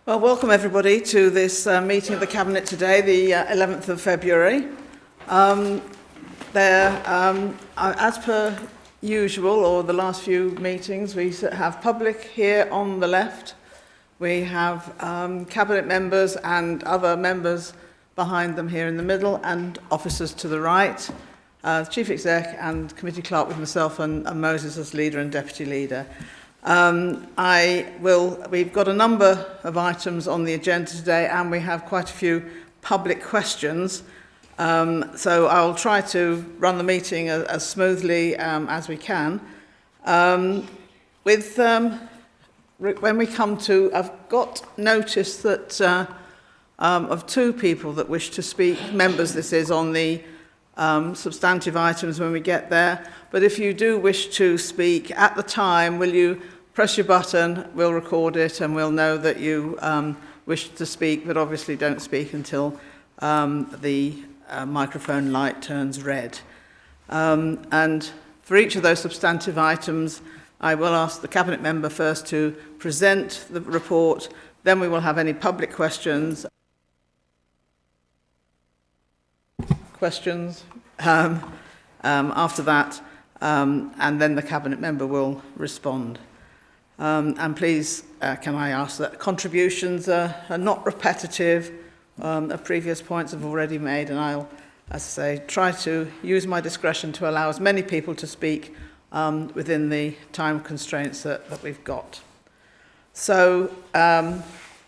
Well, welcome everybody to this meeting of the Cabinet today, the 11th of February. As per usual, or the last few meetings, we have public here on the left. We have Cabinet members and other members behind them here in the middle, and officers to the right, Chief Exec and Committee Clerk with myself and Moses as Leader and Deputy Leader. We've got a number of items on the agenda today, and we have quite a few public questions. So I'll try to run the meeting as smoothly as we can. When we come to, I've got notice that of two people that wish to speak, members this is, on the substantive items when we get there. But if you do wish to speak at the time, will you press your button, we'll record it, and we'll know that you wish to speak, but obviously don't speak until the microphone light turns red. And for each of those substantive items, I will ask the Cabinet member first to present the report, then we will have any public questions. After that, and then the Cabinet member will respond. And please, can I ask that contributions are not repetitive of previous points I've already made, and I'll, as I say, try to use my discretion to allow as many people to speak within the time constraints that we've got. So,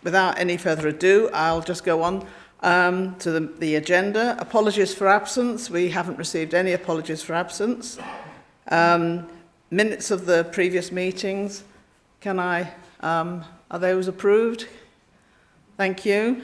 without any further ado, I'll just go on to the agenda. Apologies for absence. We haven't received any apologies for absence. Minutes of the previous meetings. Are those approved? Thank you.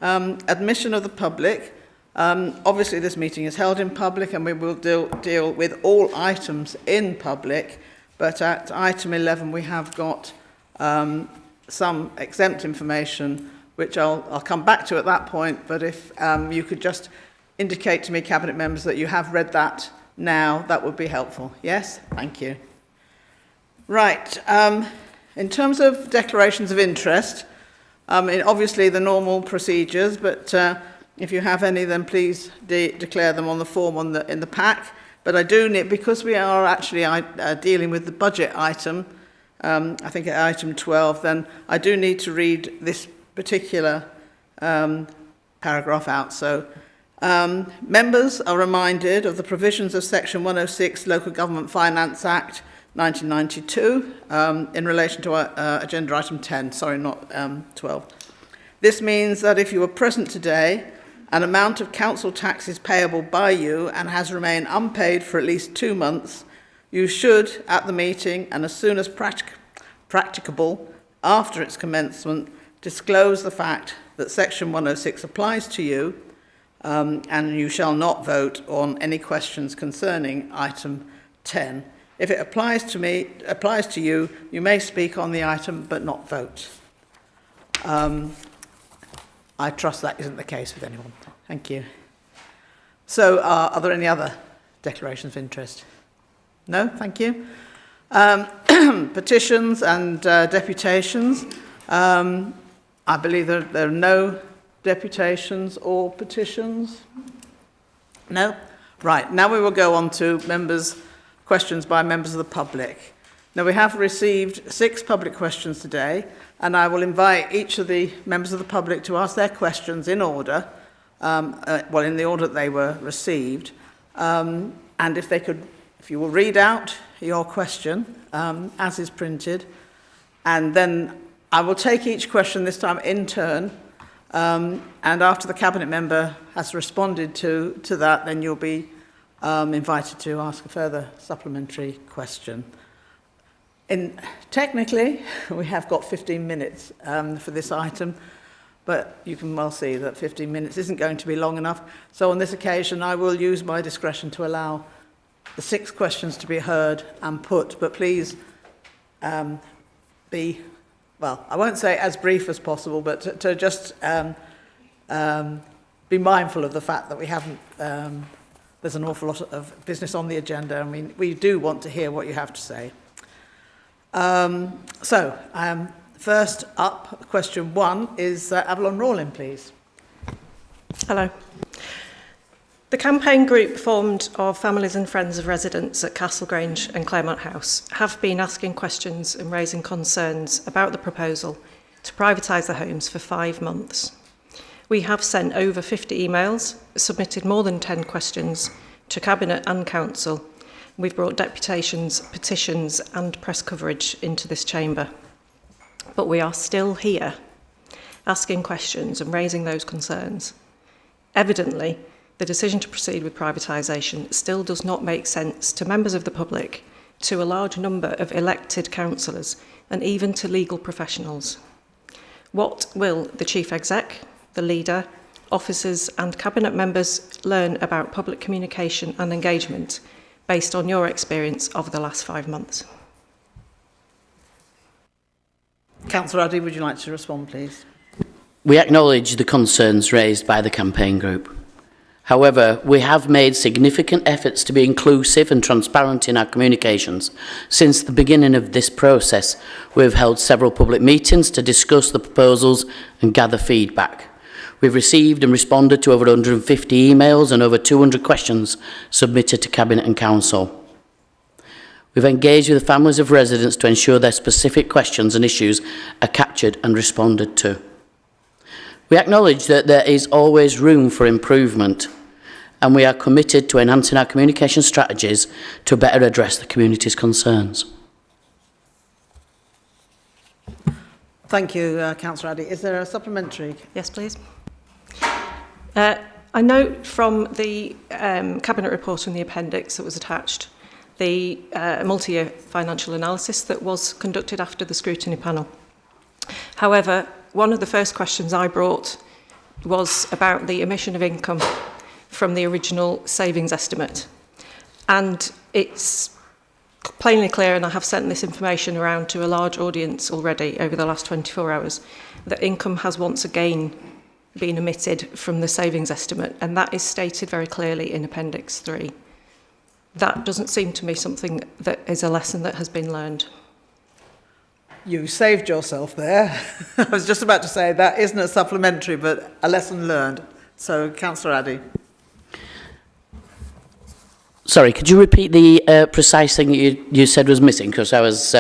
Admission of the public. Obviously this meeting is held in public and we will deal with all items in public, but at item 11 we have got some exempt information which I'll come back to at that point, but if you could just indicate to me, Cabinet members, that you have read that now, that would be helpful. Yes? Thank you. Right. In terms of declarations of interest, obviously the normal procedures, but if you have any, then please declare them on the form in the pack. But I do need, because we are actually dealing with the budget item, I think at item 12, then I do need to read this particular paragraph out. So, members are reminded of the provisions of Section 106 Local Government Finance Act 1992 in relation to agenda item 10, sorry, not 12. This means that if you are present today, an amount of council tax is payable by you and has remained unpaid for at least 2 months, you should, at the meeting and as soon as practicable after its commencement, disclose the fact that Section 106 applies to you, and you shall not vote on any questions concerning item 10. If it applies to you, you may speak on the item but not vote. I trust that isn't the case with anyone. Thank you. So, are there any other declarations of interest? No? Thank you. Petitions and deputations. I believe there are no deputations or petitions. No? Right. Now we will go on to questions by members of the public. Now we have received 6 public questions today, and I will invite each of the members of the public to ask their questions in order, in the order that they were received. And if you will read out your question as is printed, and then I will take each question this time in turn, and after the Cabinet member has responded to that, then you'll be invited to ask a further supplementary question. Technically, we have got 15 minutes for this item, but you can well see that 15 minutes isn't going to be long enough. So on this occasion, I will use my discretion to allow the 6 questions to be heard and put, but please be, well, I won't say as brief as possible, but to just be mindful of the fact that we haven't, there's an awful lot of business on the agenda, and we do want to hear what you have to say. First up, question 1 is Avalon Rawlin, please. Hello. The campaign group formed of families and friends of residents at Castle Grange and Claremont House have been asking questions and raising concerns about the proposal to privatise the homes for 5 months. We have sent over 50 emails, submitted more than 10 questions to Cabinet and Council. We've brought deputations, petitions and press coverage into this chamber. But we are still here asking questions and raising those concerns. Evidently, the decision to proceed with privatisation still does not make sense to members of the public, to a large number of elected councillors, and even to legal professionals. What will the Chief Exec, the leader, officers and Cabinet members learn about public communication and engagement based on your experience over the last 5 months? Councillor Addy, would you like to respond, please? We acknowledge the concerns raised by the campaign group. However, we have made significant efforts to be inclusive and transparent in our communications. Since the beginning of this process, we have held several public meetings to discuss the proposals and gather feedback. We've received and responded to over 150 emails and over 200 questions submitted to Cabinet and Council. We've engaged with the families of residents to ensure their specific questions and issues are captured and responded to. We acknowledge that there is always room for improvement, and we are committed to enhancing our communication strategies to better address the community's concerns. Thank you, Councillor Addy. Is there a supplementary? Yes, please. I note from the Cabinet report in the appendix that was attached the multi-year financial analysis that was conducted after the scrutiny panel. However, one of the first questions I brought was about the omission of income from the original savings estimate. And it's plainly clear, and I have sent this information around to a large audience already over the last 24 hours, that income has once again been omitted from the savings estimate, and that is stated very clearly in Appendix 3. That doesn't seem to me something that is a lesson that has been learned. You saved yourself there. I was just about to say that isn't a supplementary, but a lesson learned. So, Councillor Addy. Sorry, could you repeat the precise thing you said was missing? Because I was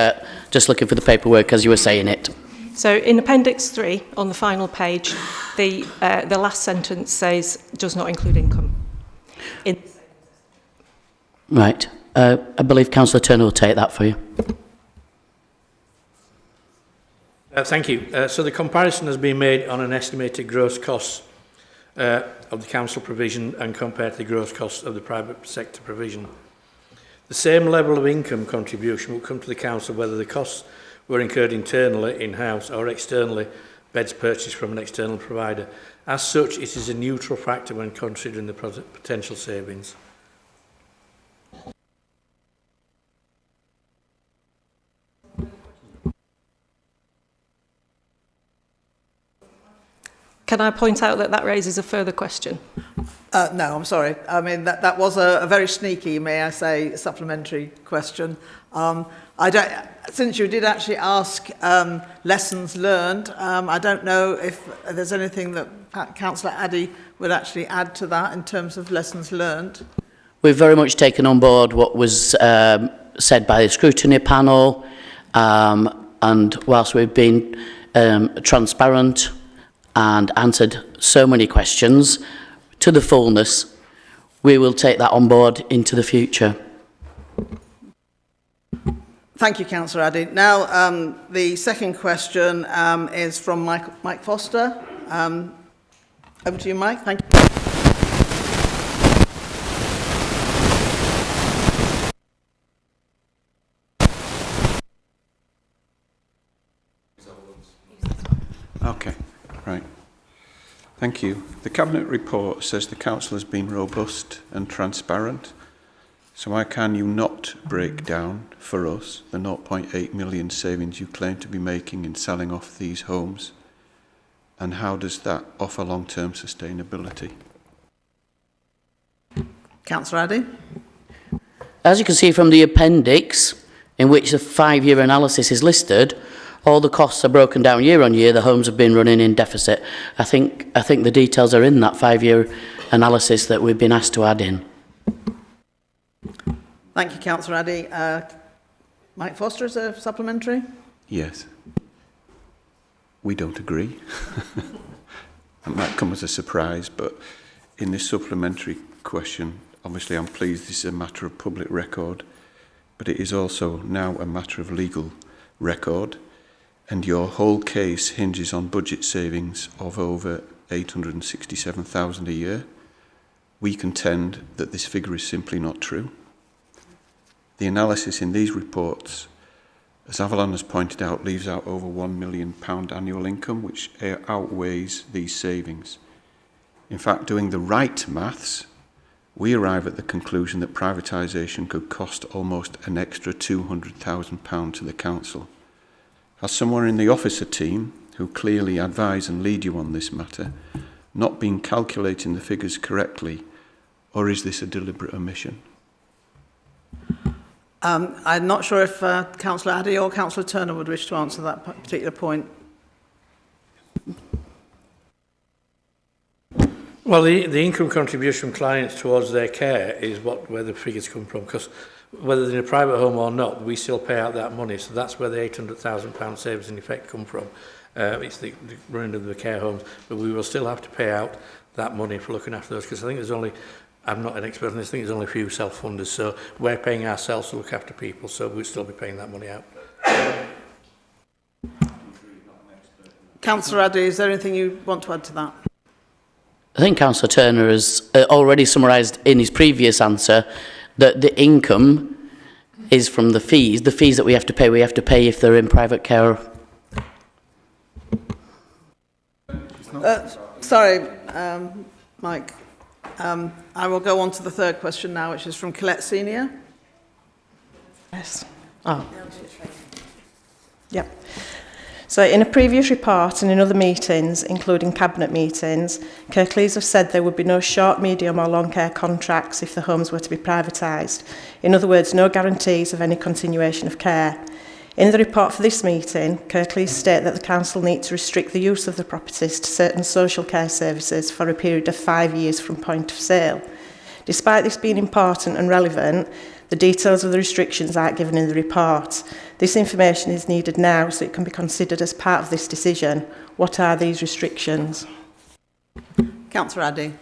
just looking for the paperwork as you were saying it. So in Appendix 3, on the final page, the last sentence says, does not include income. Right. I believe Councillor Turner will take that for you. Thank you. So the comparison has been made on an estimated gross cost of the council provision and compared to the gross cost of the private sector provision. The same level of income contribution will come to the council whether the costs were incurred internally, in-house or externally, beds purchased from an external provider. As such, it is a neutral factor when considering the potential savings. Can I point out that that raises a further question? No, I'm sorry. I mean, that was a very sneaky, may I say, supplementary question. Since you did actually ask lessons learned, I don't know if there's anything that Councillor Addy would actually add to that in terms of lessons learned. We've very much taken on board what was said by the scrutiny panel, and whilst we've been transparent and answered so many questions to the fullness, we will take that on board into the future. Thank you, Councillor Addy. Now, the second question is from Mike Foster. Over to you, Mike. Thank you. Okay, right. Thank you. The Cabinet report says the Council has been robust and transparent. So why can you not break down for us the 0.8 million savings you claim to be making in selling off these homes? And how does that offer long-term sustainability? Councillor Addy. As you can see from the appendix, in which the 5-year analysis is listed, all the costs are broken down year on year, the homes have been running in deficit. I think the details are in that 5-year analysis that we've been asked to add in. Thank you, Councillor Addy. Mike Foster, is there supplementary? Yes. We don't agree. It might come as a surprise, but in this supplementary question, obviously I'm pleased this is a matter of public record, but it is also now a matter of legal record, and your whole case hinges on budget savings of over 867,000 a year. We contend that this figure is simply not true. The analysis in these reports, as Avalon has pointed out, leaves out over £1 million annual income, which outweighs these savings. In fact, doing the right maths, we arrive at the conclusion that privatisation could cost almost an extra £200,000 to the council. Has someone in the officer team, who clearly advise and lead you on this matter, not been calculating the figures correctly, or is this a deliberate omission? I'm not sure if Councillor Addy or Councillor Turner would wish to answer that particular point. Well, the income contribution from clients towards their care is where the figures come from, because whether they're in a private home or not, we still pay out that money, so that's where the £800,000 savings in effect come from. It's the running of the care homes, but we will still have to pay out that money for looking after those, because I think there's only, I'm not an expert on this, I think there's only a few self-funders, so we're paying ourselves to look after people, so we'll still be paying that money out. Councillor Addy, is there anything you want to add to that? I think Councillor Turner has already summarised in his previous answer that the income is from the fees that we have to pay if they're in private care. Sorry, Mike. I will go on to the third question now, which is from Colette Senior. Yes. Oh. Yep. So in a previous report and in other meetings, including cabinet meetings, Kirklees have said there would be no short, medium or long care contracts if the homes were to be privatised. In other words, no guarantees of any continuation of care. In the report for this meeting, Kirklees state that the council needs to restrict the use of the properties to certain social care services for a period of 5 years from point of sale. Despite this being important and relevant, the details of the restrictions aren't given in the report. This information is needed now so it can be considered as part of this decision. What are these restrictions? Councillor Addy.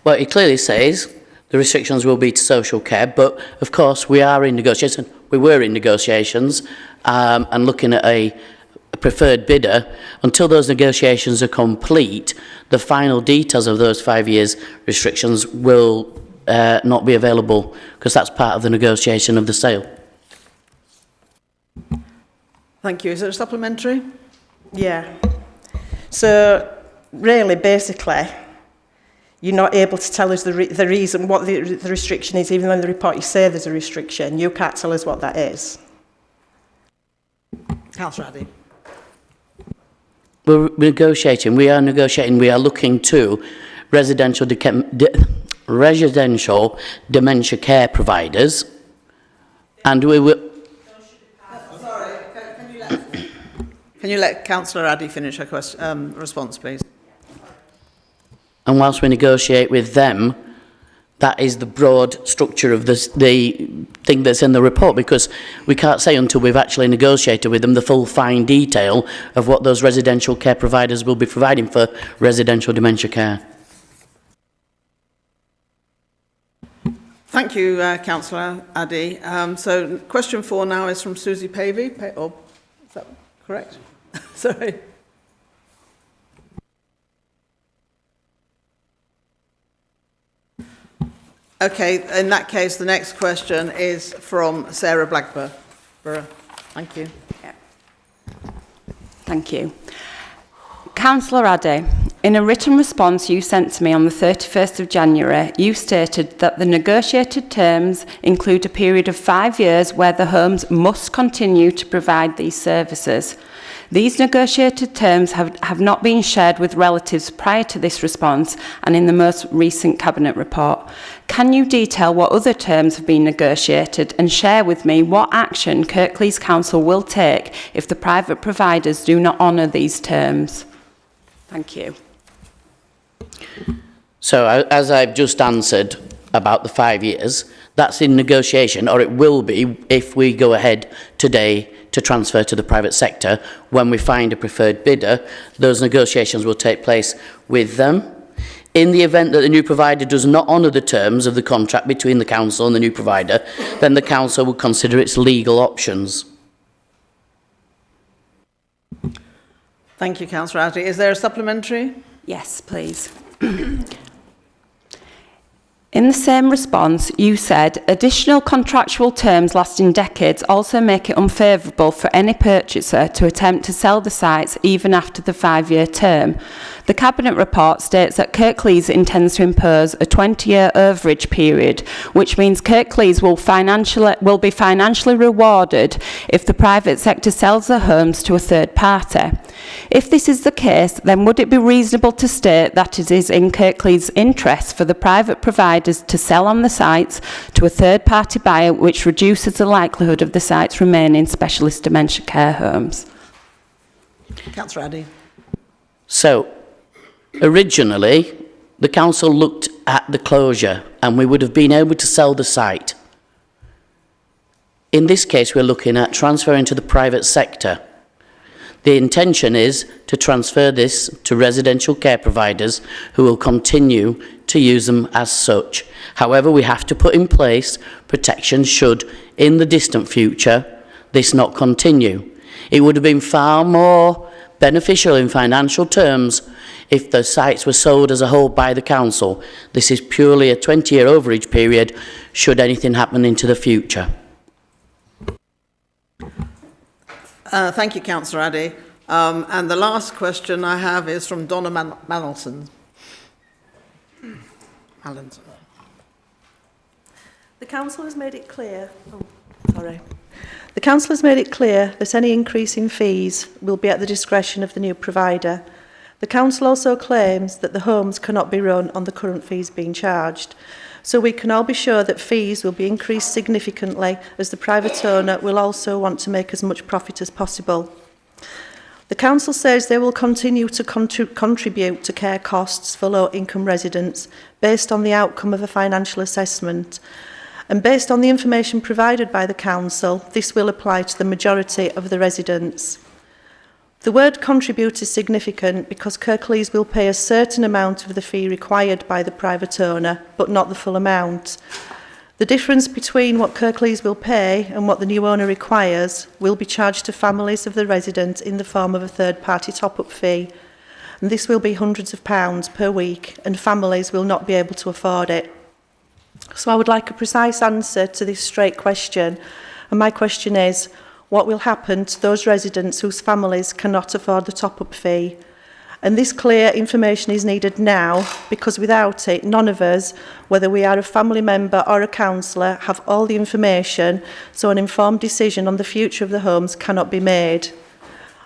Well, it clearly says the restrictions will be to social care, but of course we are in negotiation. We were in negotiations and looking at a preferred bidder. Until those negotiations are complete, the final details of those 5 years restrictions will not be available, because that's part of the negotiation of the sale. Thank you. Is there a supplementary? Yeah. So, really, basically, you're not able to tell us the reason, what the restriction is, even though in the report you say there's a restriction. You can't tell us what that is. Councillor Addy. We're negotiating. We are negotiating. We are looking to residential dementia care providers, and we will. Sorry, can you let Councillor Addy finish her response, please? And whilst we negotiate with them, that is the broad structure of the thing that's in the report, because we can't say until we've actually negotiated with them the full fine detail of what those residential care providers will be providing for residential dementia care. Thank you, Councillor Addy. So question 4 now is from Susie Pavey. Is that correct? Sorry. Okay, in that case, the next question is from Sarah Blackburn. Thank you. Yeah. Thank you. Councillor Addy, in a written response you sent to me on the 31st of January, you stated that the negotiated terms include a period of 5 years where the homes must continue to provide these services. These negotiated terms have not been shared with relatives prior to this response and in the most recent Cabinet report. Can you detail what other terms have been negotiated and share with me what action Kirklees Council will take if the private providers do not honour these terms? Thank you. So, as I've just answered about the 5 years, that's in negotiation, or it will be if we go ahead today to transfer to the private sector. When we find a preferred bidder, those negotiations will take place with them. In the event that the new provider does not honour the terms of the contract between the council and the new provider, then the council will consider its legal options. Thank you, Councillor Addy. Is there a supplementary? Yes, please. In the same response, you said, additional contractual terms lasting decades also make it unfavourable for any purchaser to attempt to sell the sites even after the 5-year term. The Cabinet report states that Kirklees intends to impose a 20-year overage period, which means Kirklees will be financially rewarded if the private sector sells their homes to a third party. If this is the case, then would it be reasonable to state that it is in Kirklees' interest for the private providers to sell on the sites to a third-party buyer, which reduces the likelihood of the sites remaining specialist dementia care homes? Councillor Addy. So, originally, the council looked at the closure and we would have been able to sell the site. In this case, we're looking at transferring to the private sector. The intention is to transfer this to residential care providers who will continue to use them as such. However, we have to put in place protection should, in the distant future, this not continue. It would have been far more beneficial in financial terms if the sites were sold as a whole by the council. This is purely a 20-year overage period should anything happen into the future. Thank you, Councillor Addy. And the last question I have is from Donna Mallinson. The council has made it clear. The council has made it clear that any increase in fees will be at the discretion of the new provider. The council also claims that the homes cannot be run on the current fees being charged. So we can all be sure that fees will be increased significantly, as the private owner will also want to make as much profit as possible. The council says they will continue to contribute to care costs for low-income residents based on the outcome of a financial assessment. And based on the information provided by the council, this will apply to the majority of the residents. The word contribute is significant because Kirklees will pay a certain amount of the fee required by the private owner, but not the full amount. The difference between what Kirklees will pay and what the new owner requires will be charged to families of the residents in the form of a third-party top-up fee. And this will be hundreds of pounds per week, and families will not be able to afford it. So I would like a precise answer to this straight question. And my question is, what will happen to those residents whose families cannot afford the top-up fee? And this clear information is needed now, because without it, none of us, whether we are a family member or a councillor, have all the information, so an informed decision on the future of the homes cannot be made.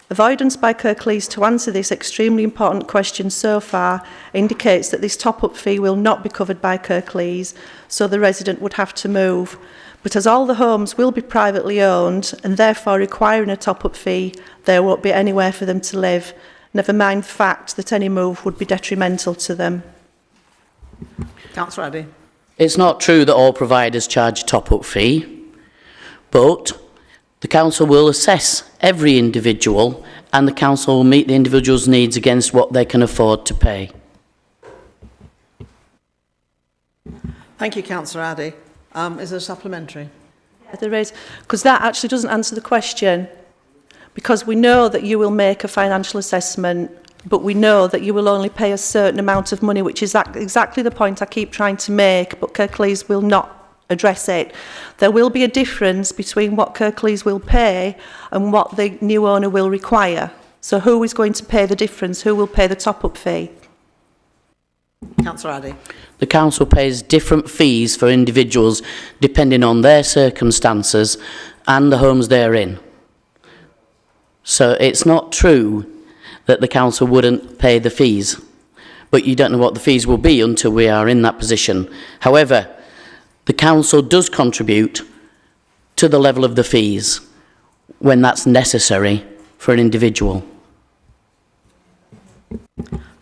Avoidance by Kirklees to answer this extremely important question so far indicates that this top-up fee will not be covered by Kirklees, so the resident would have to move. But as all the homes will be privately owned and therefore requiring a top-up fee, there won't be anywhere for them to live, never mind the fact that any move would be detrimental to them. Councillor Addy. It's not true that all providers charge a top-up fee, but the council will assess every individual and the council will meet the individual's needs against what they can afford to pay. Thank you, Councillor Addy. Is there a supplementary? Yeah, there is, because that actually doesn't answer the question, because we know that you will make a financial assessment, but we know that you will only pay a certain amount of money, which is exactly the point I keep trying to make, but Kirklees will not address it. There will be a difference between what Kirklees will pay and what the new owner will require. So who is going to pay the difference? Who will pay the top-up fee? Councillor Addy. The council pays different fees for individuals depending on their circumstances and the homes they're in. So it's not true that the council wouldn't pay the fees, but you don't know what the fees will be until we are in that position. However, the council does contribute to the level of the fees when that's necessary for an individual.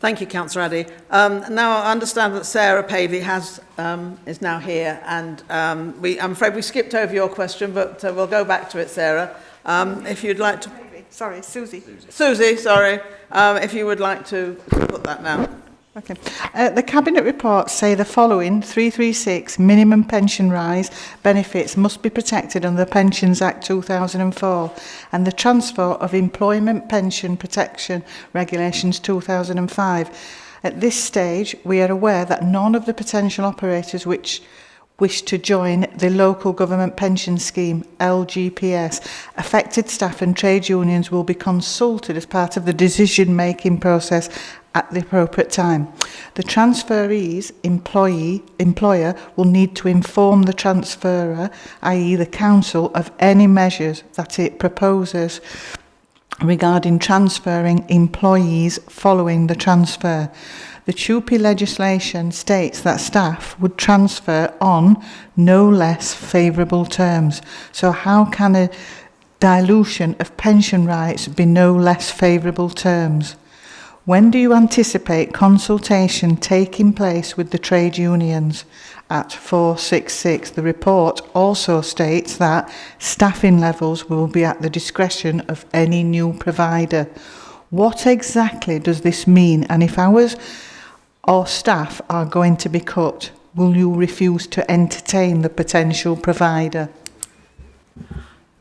Thank you, Councillor Addy. Now I understand that Sarah Pavey is now here, and I'm afraid we skipped over your question, but we'll go back to it, Sarah. If you'd like to... Sorry, Susie. Susie, sorry. If you would like to put that now. Okay. The Cabinet reports say the following: 336 minimum pension rise benefits must be protected under the Pensions Act 2004 and the transfer of Employment Pension Protection Regulations 2005. At this stage, we are aware that none of the potential operators which wish to join the Local Government Pension Scheme, LGPS, affected staff and trade unions will be consulted as part of the decision-making process at the appropriate time. The transferee's employer will need to inform the transferor, i.e. the council, of any measures that it proposes regarding transferring employees following the transfer. The TUPE legislation states that staff would transfer on no less favourable terms. So how can a dilution of pension rights be no less favourable terms? When do you anticipate consultation taking place with the trade unions? At 466, the report also states that staffing levels will be at the discretion of any new provider. What exactly does this mean? And if hours or staff are going to be cut, will you refuse to entertain the potential provider?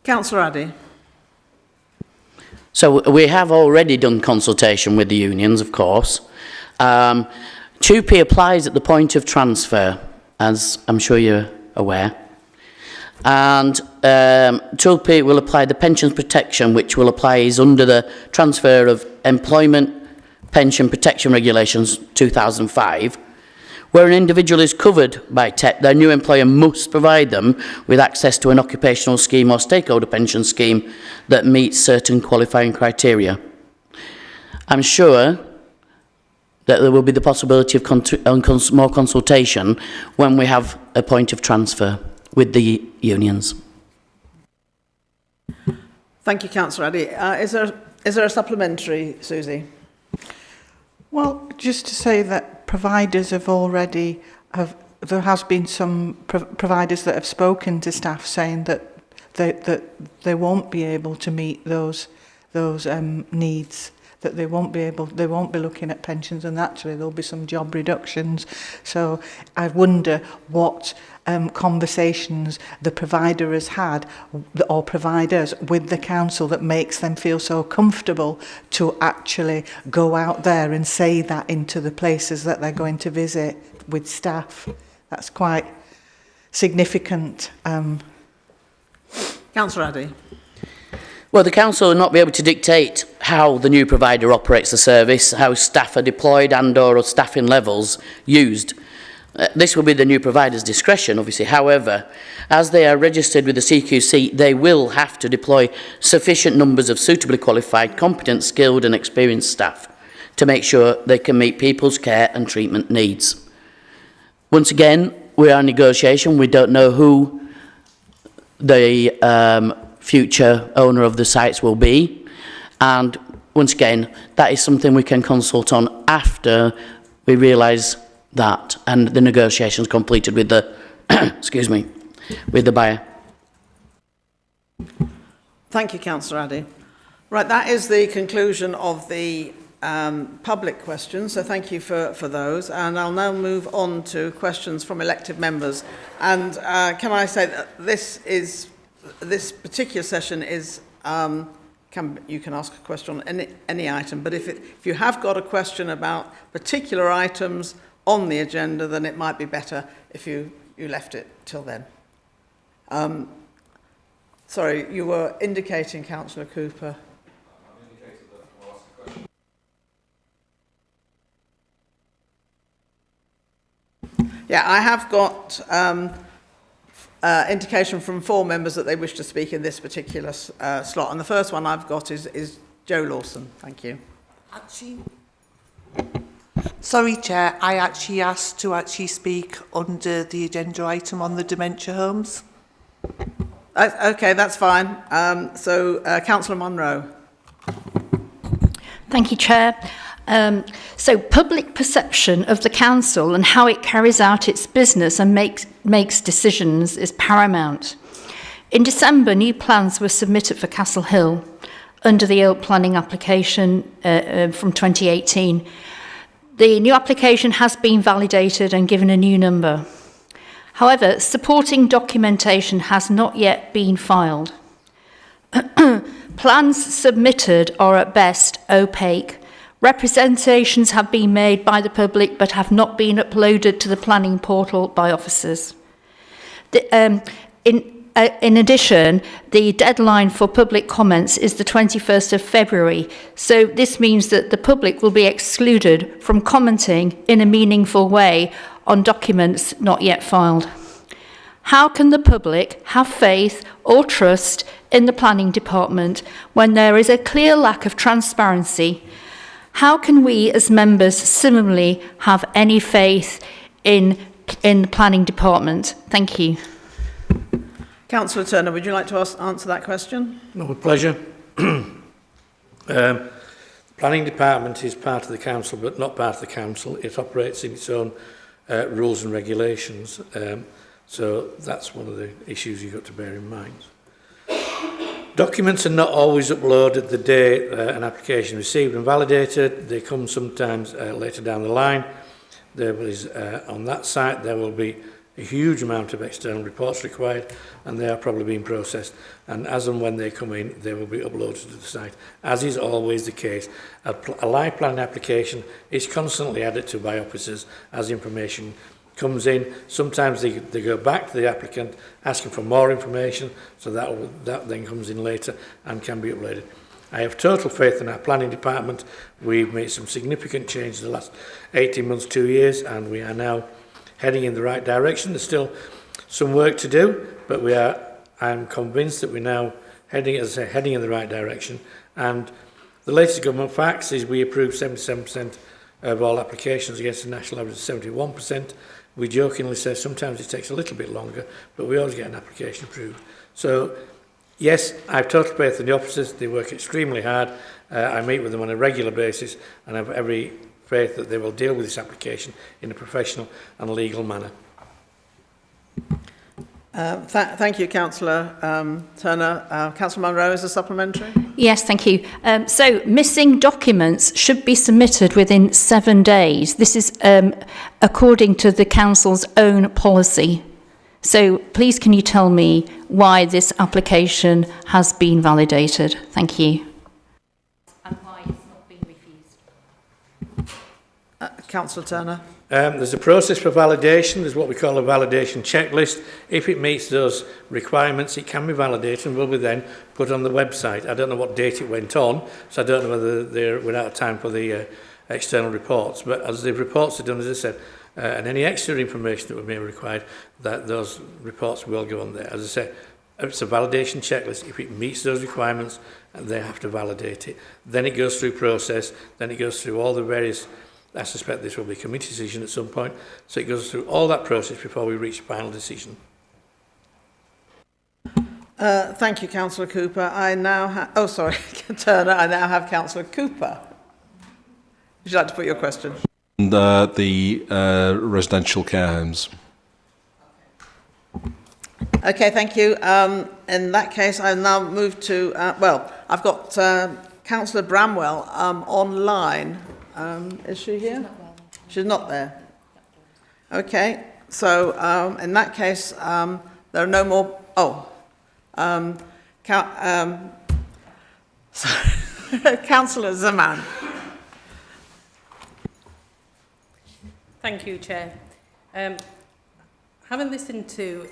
Councillor Addy. So we have already done consultation with the unions, of course. TUPE applies at the point of transfer, as I'm sure you're aware. And TUPE will apply the pensions protection, which will apply is under the transfer of Employment Pension Protection Regulations 2005. Where an individual is covered by TEP, their new employer must provide them with access to an occupational scheme or stakeholder pension scheme that meets certain qualifying criteria. I'm sure that there will be the possibility of more consultation when we have a point of transfer with the unions. Thank you, Councillor Addy. Is there a supplementary, Susie? Well, just to say that providers have already, there has been some providers that have spoken to staff saying that they won't be able to meet those needs, that they won't be looking at pensions, and actually there'll be some job reductions. So I wonder what conversations the provider has had, or providers, with the council that makes them feel so comfortable to actually go out there and say that into the places that they're going to visit with staff. That's quite significant. Councillor Addy. Well, the council will not be able to dictate how the new provider operates the service, how staff are deployed and/or staffing levels used. This will be the new provider's discretion, obviously. However, as they are registered with the CQC, they will have to deploy sufficient numbers of suitably qualified, competent, skilled and experienced staff to make sure they can meet people's care and treatment needs. Once again, we are in negotiation. We don't know who the future owner of the sites will be, and once again that is something we can consult on after we realise that and the negotiations completed with the excuse me, with the buyer. Thank you, Councillor Addy. Right, that is the conclusion of the public questions, so thank you for those, and I'll now move on to questions from elected members. And can I say that this particular session is, you can ask a question on any item, but if you have got a question about particular items on the agenda, then it might be better if you left it till then. Sorry, you were indicating, Councillor Cooper. Yeah, I have got indication from 4 members that they wish to speak in this particular slot. And the first one I've got is Joe Lawson. Thank you. Actually, sorry, Chair, I actually asked to speak under the agenda item on the dementia homes. Okay, that's fine. Councillor Monroe. Thank you, Chair. So public perception of the council and how it carries out its business and makes decisions is paramount. In December, new plans were submitted for Castle Hill under the old planning application from 2018. The new application has been validated and given a new number. However, supporting documentation has not yet been filed. Plans submitted are at best opaque. Representations have been made by the public but have not been uploaded to the planning portal by officers. In addition, the deadline for public comments is the 21st of February, so this means that the public will be excluded from commenting in a meaningful way on documents not yet filed. How can the public have faith or trust in the planning department when there is a clear lack of transparency? How can we as members similarly have any faith in the planning department? Thank you. Councillor Turner, would you like to answer that question? No, with pleasure. Planning department is part of the council, but not part of the council. It operates in its own rules and regulations. So that's one of the issues you've got to bear in mind. Documents are not always uploaded the day an application is received and validated. They come sometimes later down the line. There is, on that site, there will be a huge amount of external reports required, and they are probably being processed. And as and when they come in, they will be uploaded to the site. As is always the case, a live planning application is constantly added to by officers as information comes in. Sometimes they go back to the applicant asking for more information, so that then comes in later and can be uploaded. I have total faith in our planning department. We've made some significant changes in the last 18 months, 2 years, and we are now heading in the right direction. There's still some work to do, but I'm convinced that we're now heading in the right direction. And the latest government facts is we approved 77% of all applications against the national average of 71%. We jokingly say sometimes it takes a little bit longer, but we always get an application approved. So, yes, I have total faith in the officers. They work extremely hard. I meet with them on a regular basis, and I have every faith that they will deal with this application in a professional and legal manner. Thank you, Councillor Turner. Councillor Monroe, is a supplementary? Yes, thank you. So missing documents should be submitted within 7 days. This is according to the council's own policy. So please can you tell me why this application has been validated? Thank you. And why it's not been refused. Councillor Turner. There's a process for validation. There's what we call a validation checklist. If it meets those requirements, it can be validated and will be then put on the website. I don't know what date it went on, so I don't know whether we're out of time for the external reports. But as the reports are done, as I said, and any extra information that may be required, that those reports will go on there. As I said, it's a validation checklist. If it meets those requirements, they have to validate it. Then it goes through process. Then it goes through all the various. I suspect this will be a committee decision at some point. So it goes through all that process before we reach final decision. Thank you, Councillor Cooper. I now have... Turner. I now have Councillor Cooper. Would you like to put your question? The residential care homes. Okay, thank you. In that case, I now move to... I've got Councillor Bramwell online. Is she here? She's not there. Okay, so in that case, there are no more... Councillor Zaman. Thank you, Chair. Having listened to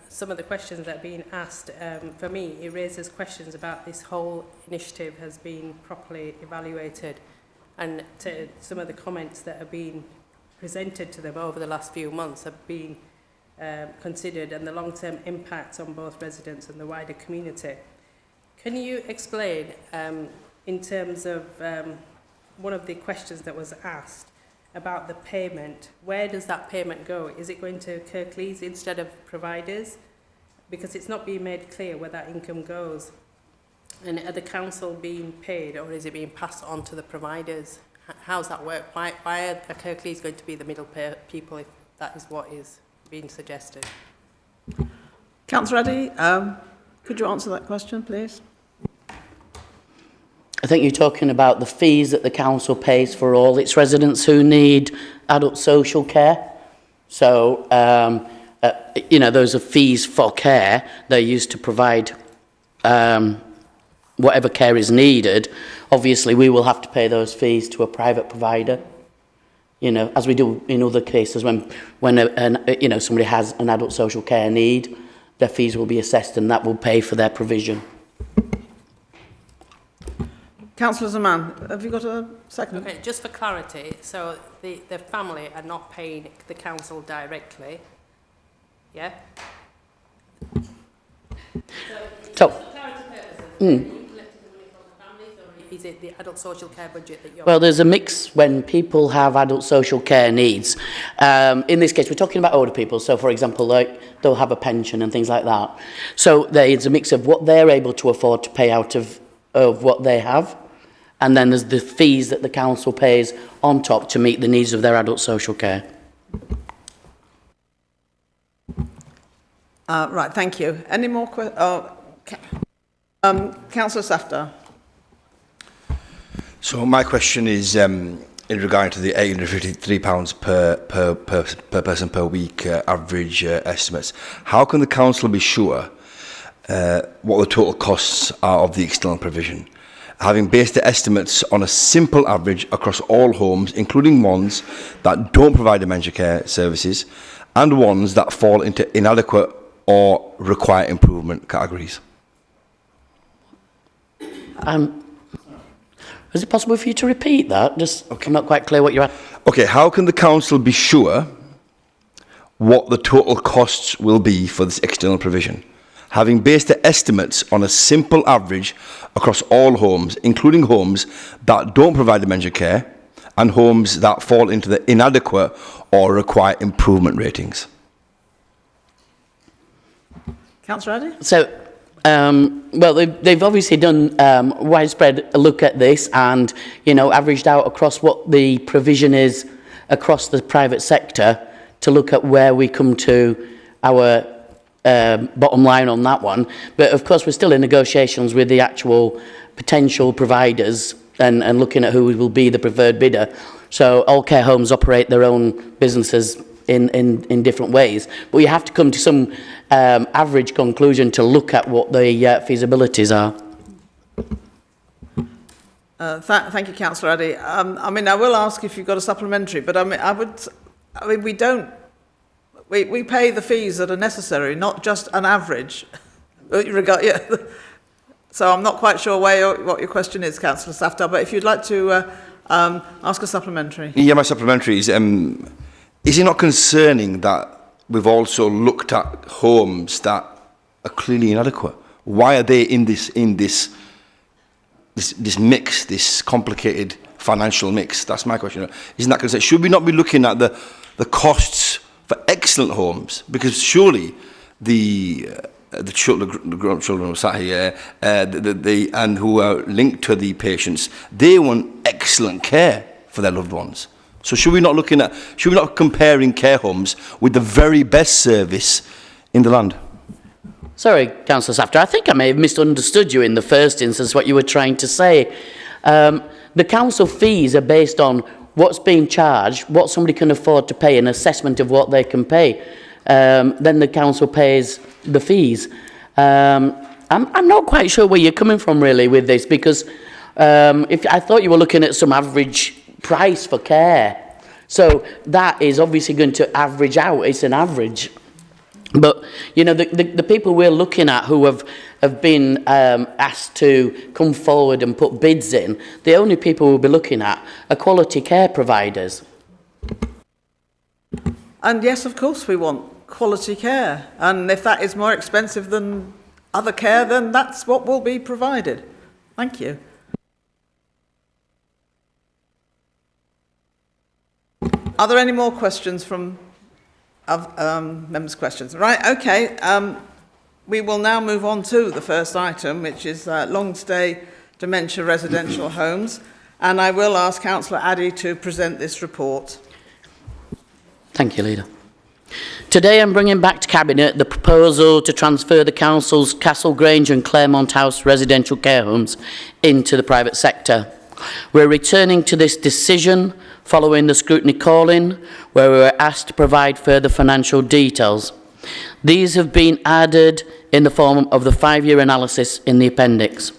some of the questions that are being asked, for me, it raises questions about this whole initiative has been properly evaluated, and to some of the comments that have been presented to them over the last few months have been considered and the long-term impacts on both residents and the wider community. Can you explain, in terms of one of the questions that was asked about the payment, where does that payment go? Is it going to Kirklees instead of providers? Because it's not being made clear where that income goes. And are the council being paid, or is it being passed on to the providers? How's that work? Why are Kirklees going to be the middle people if that is what is being suggested? Councillor Addy, could you answer that question, please? I think you're talking about the fees that the council pays for all its residents who need adult social care. So, you know, those are fees for care. They're used to provide whatever care is needed. Obviously, we will have to pay those fees to a private provider, you know, as we do in other cases when you know, somebody has an adult social care need, their fees will be assessed and that will pay for their provision. Councillor Zaman, have you got a second? Okay, just for clarity, so the family are not paying the council directly, yeah? So, for clarity purposes, are you collecting the money from the families, or is it the adult social care budget that you're... well, there's a mix when people have adult social care needs. In this case, we're talking about older people. So, for example, like they'll have a pension and things like that. So there's a mix of what they're able to afford to pay out of what they have. And then there's the fees that the council pays on top to meet the needs of their adult social care. Right, thank you. Any more questions? Councillor Safdar. So my question is in regard to the £853 per person per week average estimates. How can the council be sure what the total costs are of the external provision, having based the estimates on a simple average across all homes, including ones that don't provide dementia care services and ones that fall into inadequate or require improvement categories? Is it possible for you to repeat that? Just, okay. I'm not quite clear what you're at. Okay, how can the council be sure what the total costs will be for this external provision, having based the estimates on a simple average across all homes, including homes that don't provide dementia care and homes that fall into the inadequate or require improvement ratings? Councillor Addy? So, well, they've obviously done widespread look at this and, you know, averaged out across what the provision is across the private sector to look at where we come to our bottom line on that one. But of course, we're still in negotiations with the actual potential providers and looking at who will be the preferred bidder. So all care homes operate their own businesses in different ways. But you have to come to some average conclusion to look at what the feasibilities are. Thank you, Councillor Addy. I mean, I will ask if you've got a supplementary, but we pay the fees that are necessary, not just an average. So I'm not quite sure what your question is, Councillor Safdar, but if you'd like to ask a supplementary. Yeah, my supplementary is it not concerning that we've also looked at homes that are clearly inadequate? Why are they in this mix, this complicated financial mix? That's my question. Isn't that concerning? Should we not be looking at the costs for excellent homes? Because surely the grown children who sat here and who are linked to the patients, they want excellent care for their loved ones. So should we not comparing care homes with the very best service in the land? Sorry, Councillor Safdar, I think I may have misunderstood you in the first instance, what you were trying to say. The council fees are based on what's being charged, what somebody can afford to pay, an assessment of what they can pay. Then the council pays the fees. I'm not quite sure where you're coming from really with this, because if I thought you were looking at some average price for care. So that is obviously going to average out. It's an average. But, you know, the people we're looking at who have been asked to come forward and put bids in, the only people we'll be looking at are quality care providers. And yes, of course, we want quality care. And if that is more expensive than other care, then that's what will be provided. Thank you. Are there any more questions from members' questions? Right, okay. We will now move on to the first item, which is long-stay dementia residential homes. And I will ask Councillor Addy to present this report. Thank you, Leader. Today I'm bringing back to Cabinet the proposal to transfer the Council's Castle Grange and Claremont House residential care homes into the private sector. We're returning to this decision following the scrutiny call-in, where we were asked to provide further financial details. These have been added in the form of the 5-year analysis in the appendix.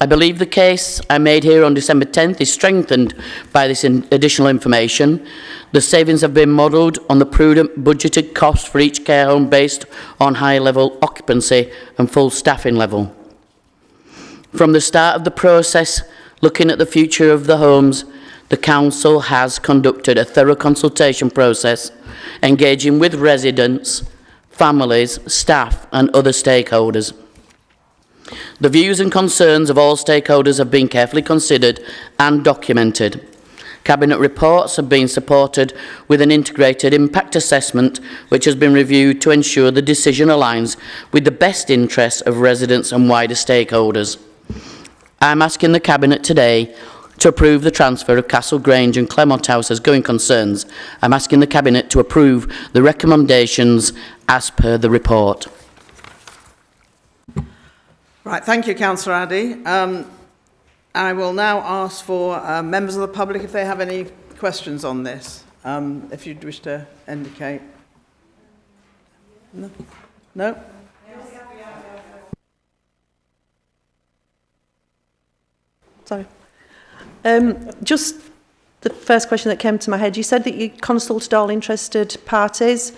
I believe the case I made here on December 10th is strengthened by this additional information. The savings have been modelled on the prudent budgeted cost for each care home based on high level occupancy and full staffing level. From the start of the process, looking at the future of the homes, the Council has conducted a thorough consultation process, engaging with residents, families, staff and other stakeholders. The views and concerns of all stakeholders have been carefully considered and documented. Cabinet reports have been supported with an integrated impact assessment which has been reviewed to ensure the decision aligns with the best interests of residents and wider stakeholders. I am asking the Cabinet today to approve the transfer of Castle Grange and Claremont House as going concerns. I'm asking the Cabinet to approve the recommendations as per the report. Right, thank you, Councillor Addy. I will now ask for members of the public if they have any questions on this. If you'd wish to indicate. No? No? Sorry. Just the first question that came to my head, you said that you consulted all interested parties.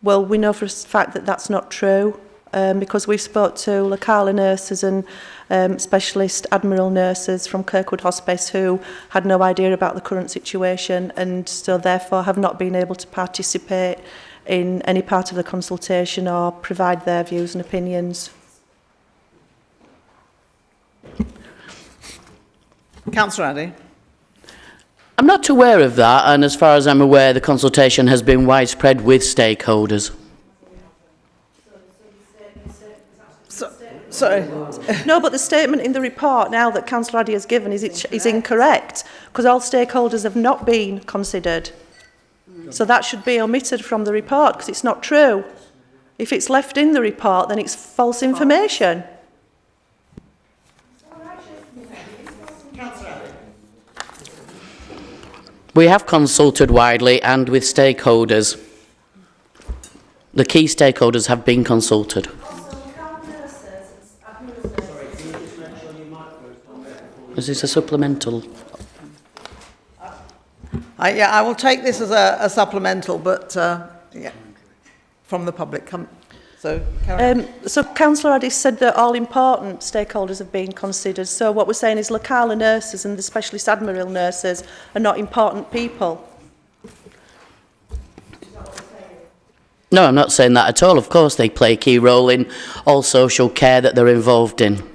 Well, we know for a fact that that's not true. Because we've spoke to Lacala nurses and specialist Admiral nurses from Kirkwood Hospice who had no idea about the current situation and so therefore have not been able to participate in any part of the consultation or provide their views and opinions. Councillor Addy. I'm not aware of that, and as far as I'm aware, the consultation has been widespread with stakeholders. Sorry. No, but the statement in the report now that Councillor Addy has given is incorrect because all stakeholders have not been considered. So that should be omitted from the report because it's not true. If it's left in the report, then it's false information. We have consulted widely and with stakeholders. The key stakeholders have been consulted. Is this a supplemental? Yeah, I will take this as a supplemental, but yeah, from the public. So Councillor Addy said that all important stakeholders have been considered. So what we're saying is Lacala nurses and the specialist Admiral nurses are not important people. No, I'm not saying that at all. Of course, they play a key role in all social care that they're involved in.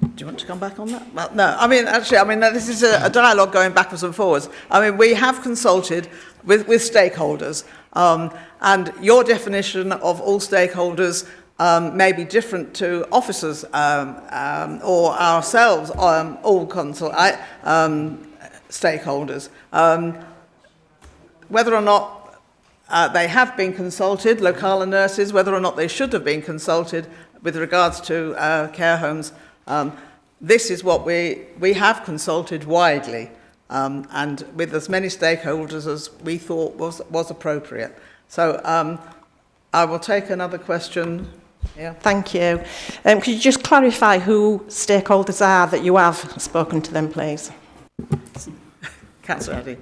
Do you want to come back on that? Well, no. I mean, actually, this is a dialogue going backwards and forwards. I mean, we have consulted with stakeholders, and your definition of all stakeholders may be different to officers or ourselves, all stakeholders. Whether or not they have been consulted, Lacala nurses, whether or not they should have been consulted with regards to care homes, this is what we have consulted widely and with as many stakeholders as we thought was appropriate. So I will take another question. Yeah. Thank you. Could you just clarify who stakeholders are that you have spoken to them, please? Councillor Addy.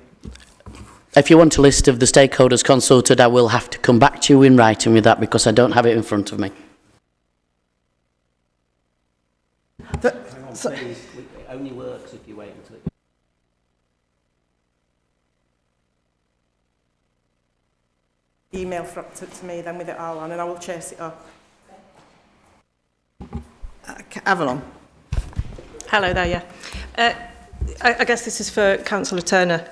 If you want a list of the stakeholders consulted, I will have to come back to you in writing with that because I don't have it in front of me. So, it only works if you wait until it... email to me then with it all on, and I will chase it up. Avalon. Hello there, yeah. I guess this is for Councillor Turner.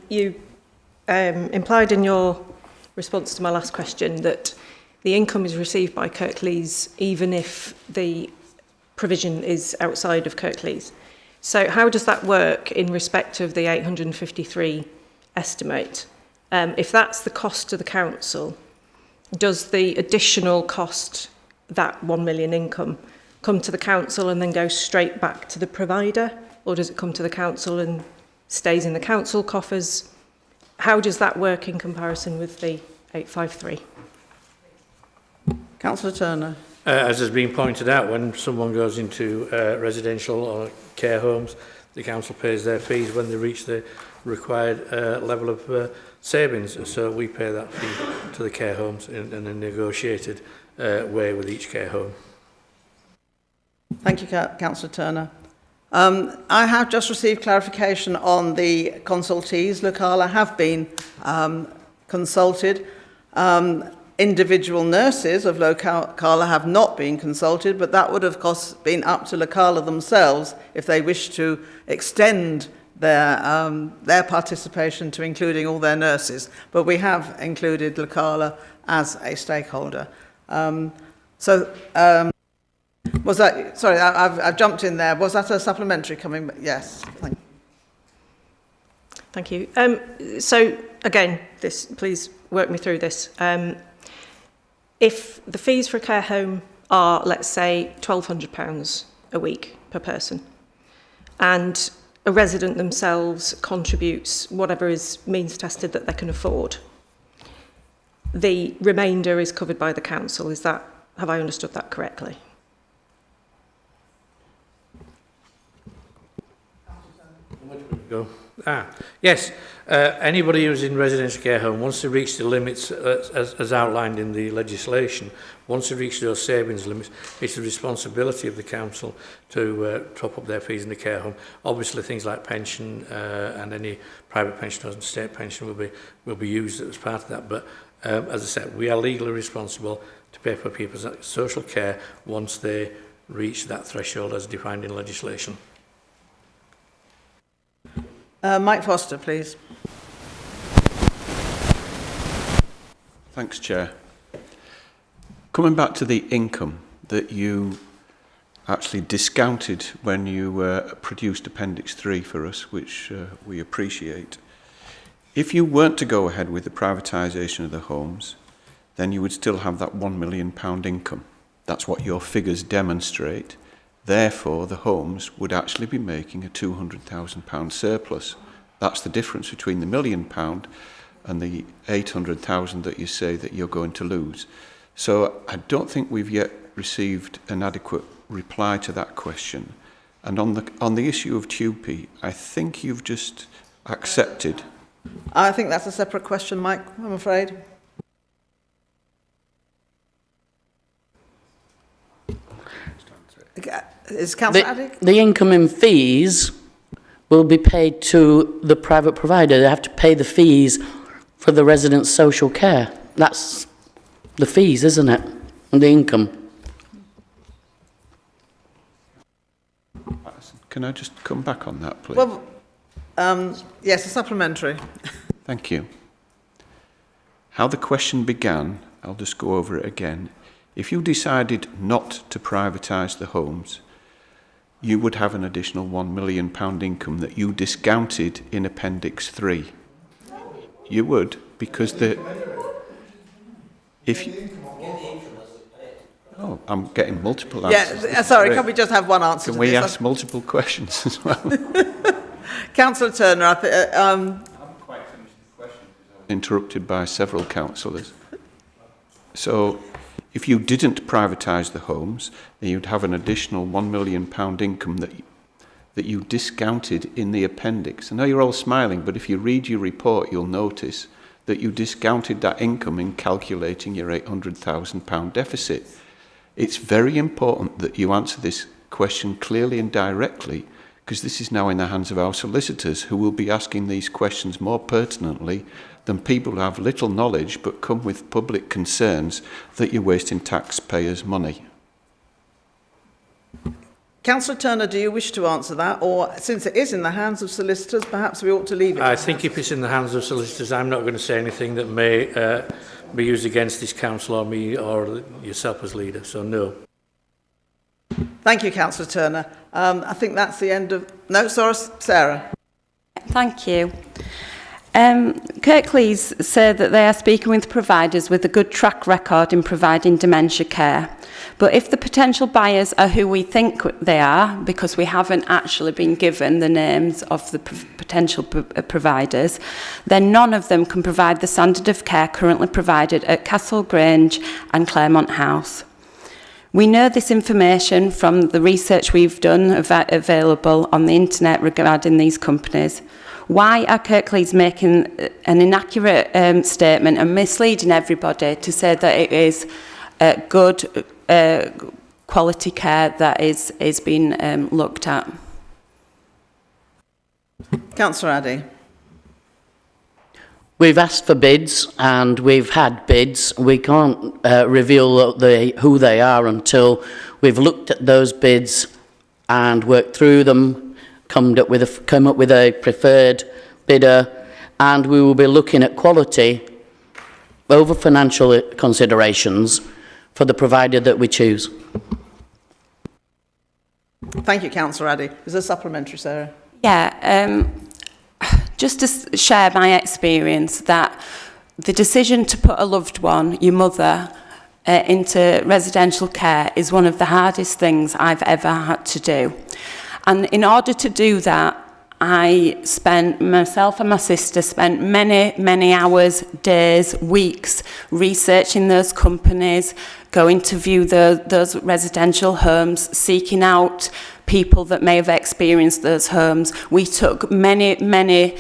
You implied in your response to my last question that the income is received by Kirklees even if the provision is outside of Kirklees. So how does that work in respect of the 853 estimate? If that's the cost to the council, does the additional cost, that 1 million income, come to the council and then go straight back to the provider? Or does it come to the council and stays in the council coffers? How does that work in comparison with the 853? Councillor Turner. As has been pointed out, when someone goes into residential or care homes, the council pays their fees when they reach the required level of savings. So we pay that fee to the care homes in a negotiated way with each care home. Thank you, Councillor Turner. I have just received clarification on the consultees. Locala have been consulted. Individual nurses of Locala have not been consulted, but that would of course been up to Locala themselves if they wish to extend their participation to including all their nurses. But we have included Locala as a stakeholder. Was that, sorry, I've jumped in there. Was that a supplementary coming? Yes, thank you. So again, please work me through this. If the fees for a care home are, let's say, £1,200 a week per person, and a resident themselves contributes whatever is means tested that they can afford, the remainder is covered by the council. Have I understood that correctly? Go. Yes, anybody who's in residential care home, once they reach the limits as outlined in the legislation, once they reach those savings limits, it's the responsibility of the council to top up their fees in the care home. Obviously things like pension and any private pension and state pension will be used as part of that, but as I said, we are legally responsible to pay for people's social care once they reach that threshold as defined in legislation. Mike Foster, please. Thanks, Chair. Coming back to the income that you actually discounted when you produced Appendix 3 for us, which we appreciate. If you weren't to go ahead with the privatisation of the homes, then you would still have that £1 million income. That's what your figures demonstrate. Therefore, the homes would actually be making a £200,000 surplus. That's the difference between the £1 million and the 800,000 that you say that you're going to lose. So I don't think we've yet received an adequate reply to that question. And on the issue of TUPE, I think you've just accepted. I think that's a separate question, Mike, I'm afraid. Is Councillor Addick? The incoming fees will be paid to the private provider. They have to pay the fees for the residents' social care. That's the fees, isn't it? And the income. Can I just come back on that, please? Well, yes, a supplementary. Thank you. How the question began, I'll just go over it again. If you decided not to privatise the homes, you would have an additional £1 million income that you discounted in Appendix 3. You would, because Oh, I'm getting multiple answers. Yeah, sorry, can we just have one answer Can to we this? ask multiple questions as well? Councillor Turner, I haven't quite finished the question because I was interrupted by several councillors. So, if you didn't privatise the homes, then you'd have an additional £1 million income that you discounted in the appendix. I know you're all smiling, but if you read your report, you'll notice that you discounted that income in calculating your £800,000 deficit. It's very important that you answer this question clearly and directly, because this is now in the hands of our solicitors, who will be asking these questions more pertinently than people who have little knowledge but come with public concerns that you're wasting taxpayers' money. Councillor Turner, do you wish to answer that? Or since it is in the hands of solicitors, perhaps we ought to leave it? I think if it's in the hands of solicitors, I'm not going to say anything that may be used against this council or me or yourself as leader, so no. Thank you, Councillor Turner. I think that's the end of... No, sorry, Sarah. Thank you. Kirklees say that they are speaking with providers with a good track record in providing dementia care. But if the potential buyers are who we think they are, because we haven't actually been given the names of the potential providers, then none of them can provide the standard of care currently provided at Castle Grange and Claremont House. We know this information from the research we've done available on the internet regarding these companies. Why are Kirklees making an inaccurate statement and misleading everybody to say that it is good quality care that is being looked at? Councillor Addy. We've asked for bids and we've had bids. We can't reveal who they are until we've looked at those bids and worked through them, come up with a preferred bidder, and we will be looking at quality over financial considerations for the provider that we choose. Thank you, Councillor Addy. Is there a supplementary, Sarah? Yeah, just to share my experience that the decision to put a loved one, your mother, into residential care is one of the hardest things I've ever had to do. And in order to do that, myself and my sister spent many hours, days, weeks researching those companies, going to view those residential homes, seeking out people that may have experienced those homes. We took many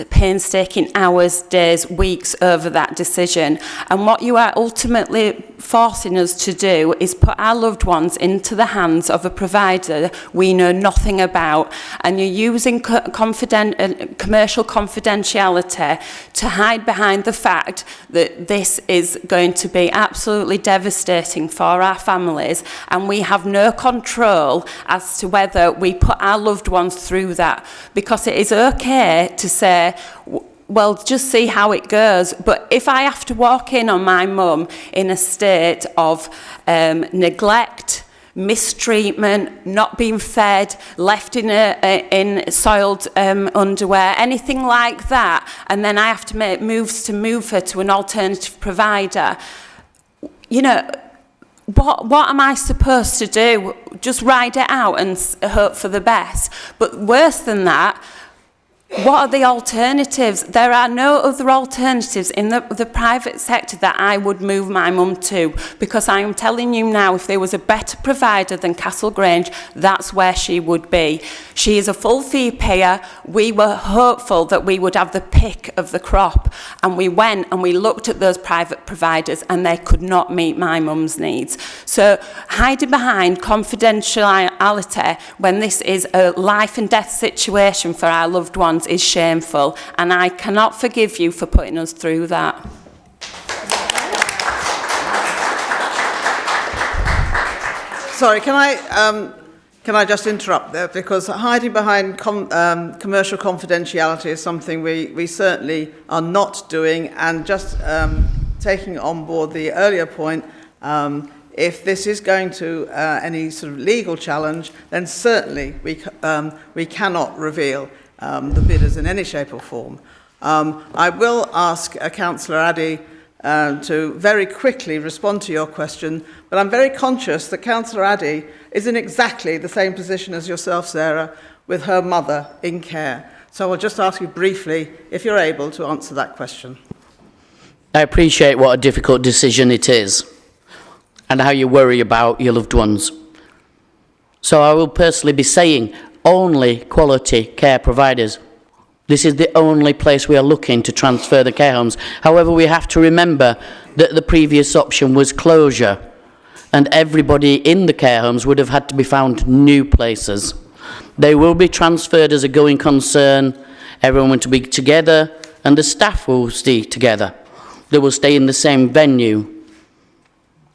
painstaking hours, days, weeks over that decision. And what you are ultimately forcing us to do is put our loved ones into the hands of a provider we know nothing about. And you're using commercial confidentiality to hide behind the fact that this is going to be absolutely devastating for our families. And we have no control as to whether we put our loved ones through that. Because it is okay to say, well, just see how it goes. But if I have to walk in on my mum in a state of neglect, mistreatment, not being fed, left in soiled underwear, anything like that, and then I have to make moves to move her to an alternative provider, you know, what am I supposed to do? Just ride it out and hope for the best? But worse than that, what are the alternatives? There are no other alternatives in the private sector that I would move my mum to, because I am telling you now, if there was a better provider than Castle Grange, that's where she would be. She is a full fee payer. We were hopeful that we would have the pick of the crop, and we went and we looked at those private providers and they could not meet my mum's needs. So hiding behind confidentiality when this is a life and death situation for our loved ones is shameful, and I cannot forgive you for putting us through that. Sorry, can I just interrupt there, because hiding behind commercial confidentiality is something we certainly are not doing, and just taking on board the earlier point, if this is going to any sort of legal challenge, then certainly we cannot reveal the bidders in any shape or form. I will ask Councillor Addy to very quickly respond to your question, but I'm very conscious that Councillor Addy is in exactly the same position as yourself, Sarah, with her mother in care. So I'll just ask you briefly, if you're able, to answer that question. I appreciate what a difficult decision it is and how you worry about your loved ones. So I will personally be saying only quality care providers. This is the only place we are looking to transfer the care homes. However, we have to remember that the previous option was closure, and everybody in the care homes would have had to be found new places. They will be transferred as a going concern. Everyone will be together and the staff will stay together. They will stay in the same venue.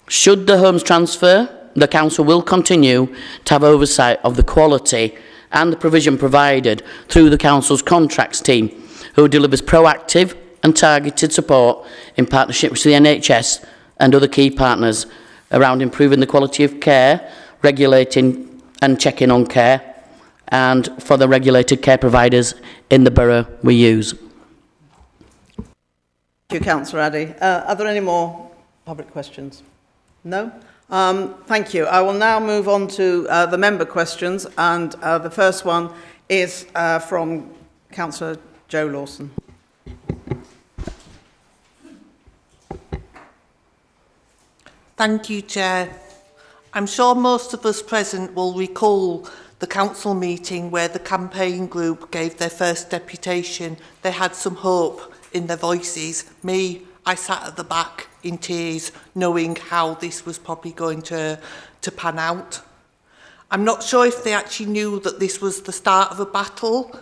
Should the homes transfer, the council will continue to have oversight of the quality and the provision provided through the council's contracts team, who delivers proactive and targeted support in partnership with the NHS and other key partners around improving the quality of care, regulating and checking on care, and for the regulated care providers in the borough we use. Thank you, Councillor Addy. Are there any more public questions? No? Thank you. I will now move on to the member questions, and the first one is from Councillor Joe Lawson. Thank you, Chair. I'm sure most of us present will recall the council meeting where the campaign group gave their first deputation. They had some hope in their voices. Me, I sat at the back in tears, knowing how this was probably going to pan out. I'm not sure if they actually knew that this was the start of a battle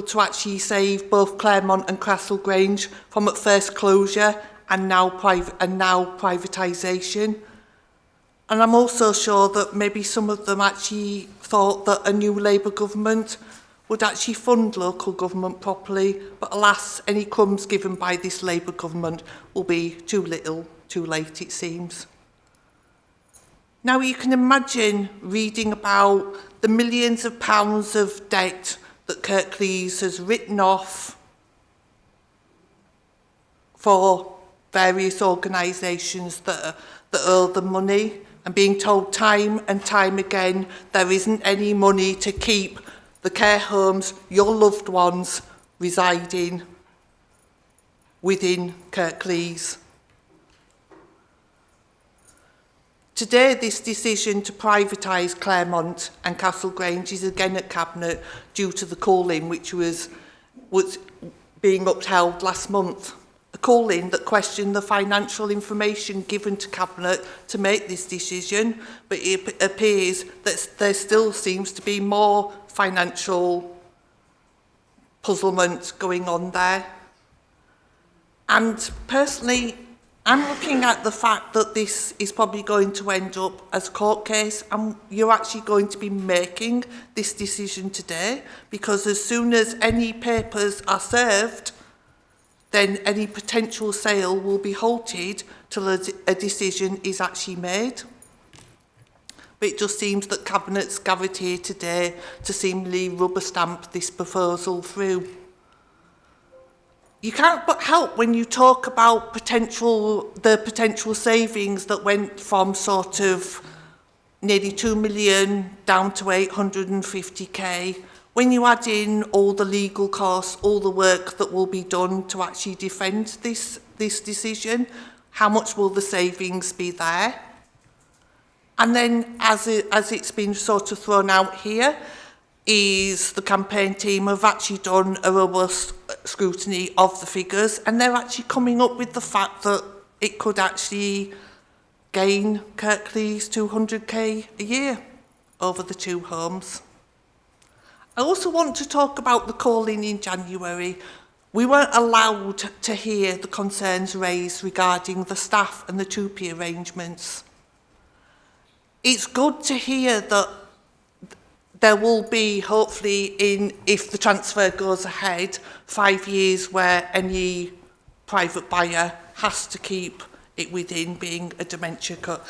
to actually save both Claremont and Castle Grange from at first closure and now privatisation. And I'm also sure that maybe some of them actually thought that a new Labour government would actually fund local government properly, but alas, any crumbs given by this Labour government will be too little, too late, it seems. Now you can imagine reading about the millions of pounds of debt that Kirklees has written off for various organisations that owe the money, and being told time and time again there isn't any money to keep the care homes, your loved ones, residing within Kirklees. Today, this decision to privatise Claremont and Castle Grange is again at Cabinet due to the call-in which was being upheld last month. A call-in that questioned the financial information given to Cabinet to make this decision, but it appears that there still seems to be more financial puzzlement going on there. And personally, I'm looking at the fact that this is probably going to end up as a court case, and you're actually going to be making this decision today, because as soon as any papers are served, then any potential sale will be halted till a decision is actually made. But it just seems that Cabinet's gathered here today to seemingly rubber stamp this proposal through. You can't but help when you talk about the potential savings that went from sort of nearly 2 million down to 850k. When you add in all the legal costs, all the work that will be done to actually defend this decision, how much will the savings be there? And then, as it's been sort of thrown out here, is the campaign team have actually done a robust scrutiny of the figures, and they're actually coming up with the fact that it could actually gain Kirklees 200k a year over the two homes. I also want to talk about the call-in in January. We weren't allowed to hear the concerns raised regarding the staff and the 2P arrangements. It's good to hear that there will be, hopefully, if the transfer goes ahead, 5 years where any private buyer has to keep it within being a dementia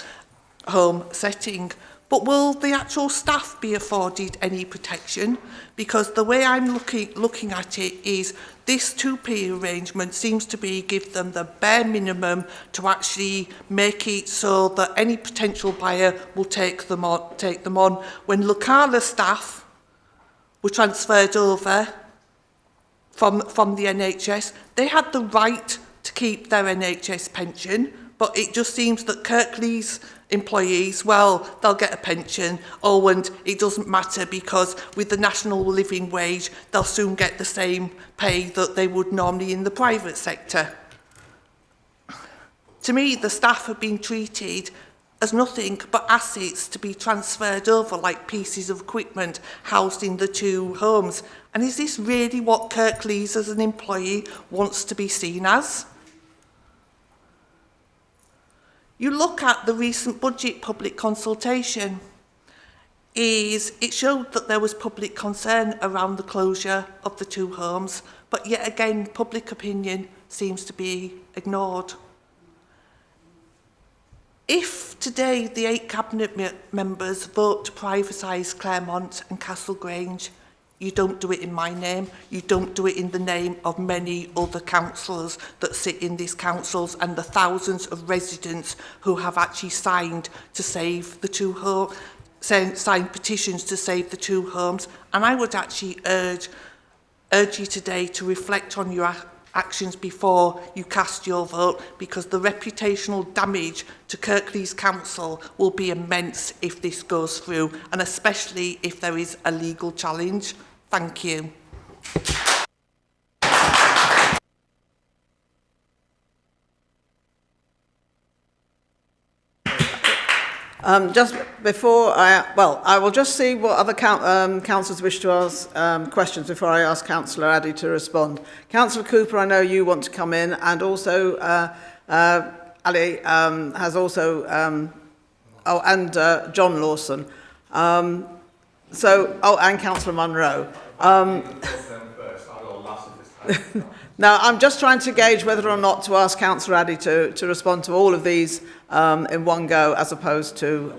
home setting. But will the actual staff be afforded any protection? Because the way I'm looking at it is this 2P arrangement seems to give them the bare minimum to actually make it so that any potential buyer will take them on. When Lucala staff were transferred over from the NHS, they had the right to keep their NHS pension, but it just seems that Kirklees employees, well, they'll get a pension, and it doesn't matter because with the national living wage, they'll soon get the same pay that they would normally in the private sector. To me, the staff have been treated as nothing but assets to be transferred over like pieces of equipment housed in the two homes. And is this really what Kirklees as an employee wants to be seen as? You look at the recent budget public consultation, it showed that there was public concern around the closure of the two homes, but yet again, public opinion seems to be ignored. If today the 8 cabinet members vote to privatise Claremont and Castle Grange, you don't do it in my name, you don't do it in the name of many other councillors that sit in these councils and the thousands of residents who have actually signed to save the two homes, signed petitions to save the two homes. And I would actually urge you today to reflect on your actions before you cast your vote, because the reputational damage to Kirklees Council will be immense if this goes through, and especially if there is a legal challenge. Thank you. Just before I will just see what other councillors wish to ask questions before I ask Councillor Addy to respond. Councillor Cooper, I know you want to come in, and also Ali has also, and John Lawson. And Councillor Munro. Now, I'm just trying to gauge whether or not to ask Councillor Addy to respond to all of these in one go, as opposed to...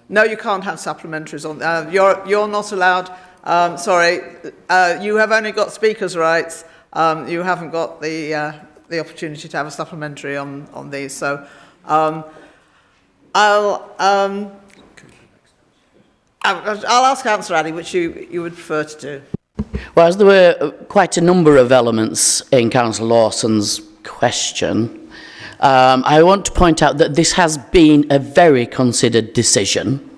No, you can't have supplementaries on. You're not allowed. Sorry, you have only got speakers' rights. You haven't got the opportunity to have a supplementary on these. So I'll ask Councillor Addy which you would prefer to do. Well, as there were quite a number of elements in Councillor Lawson's question, I want to point out that this has been a very considered decision.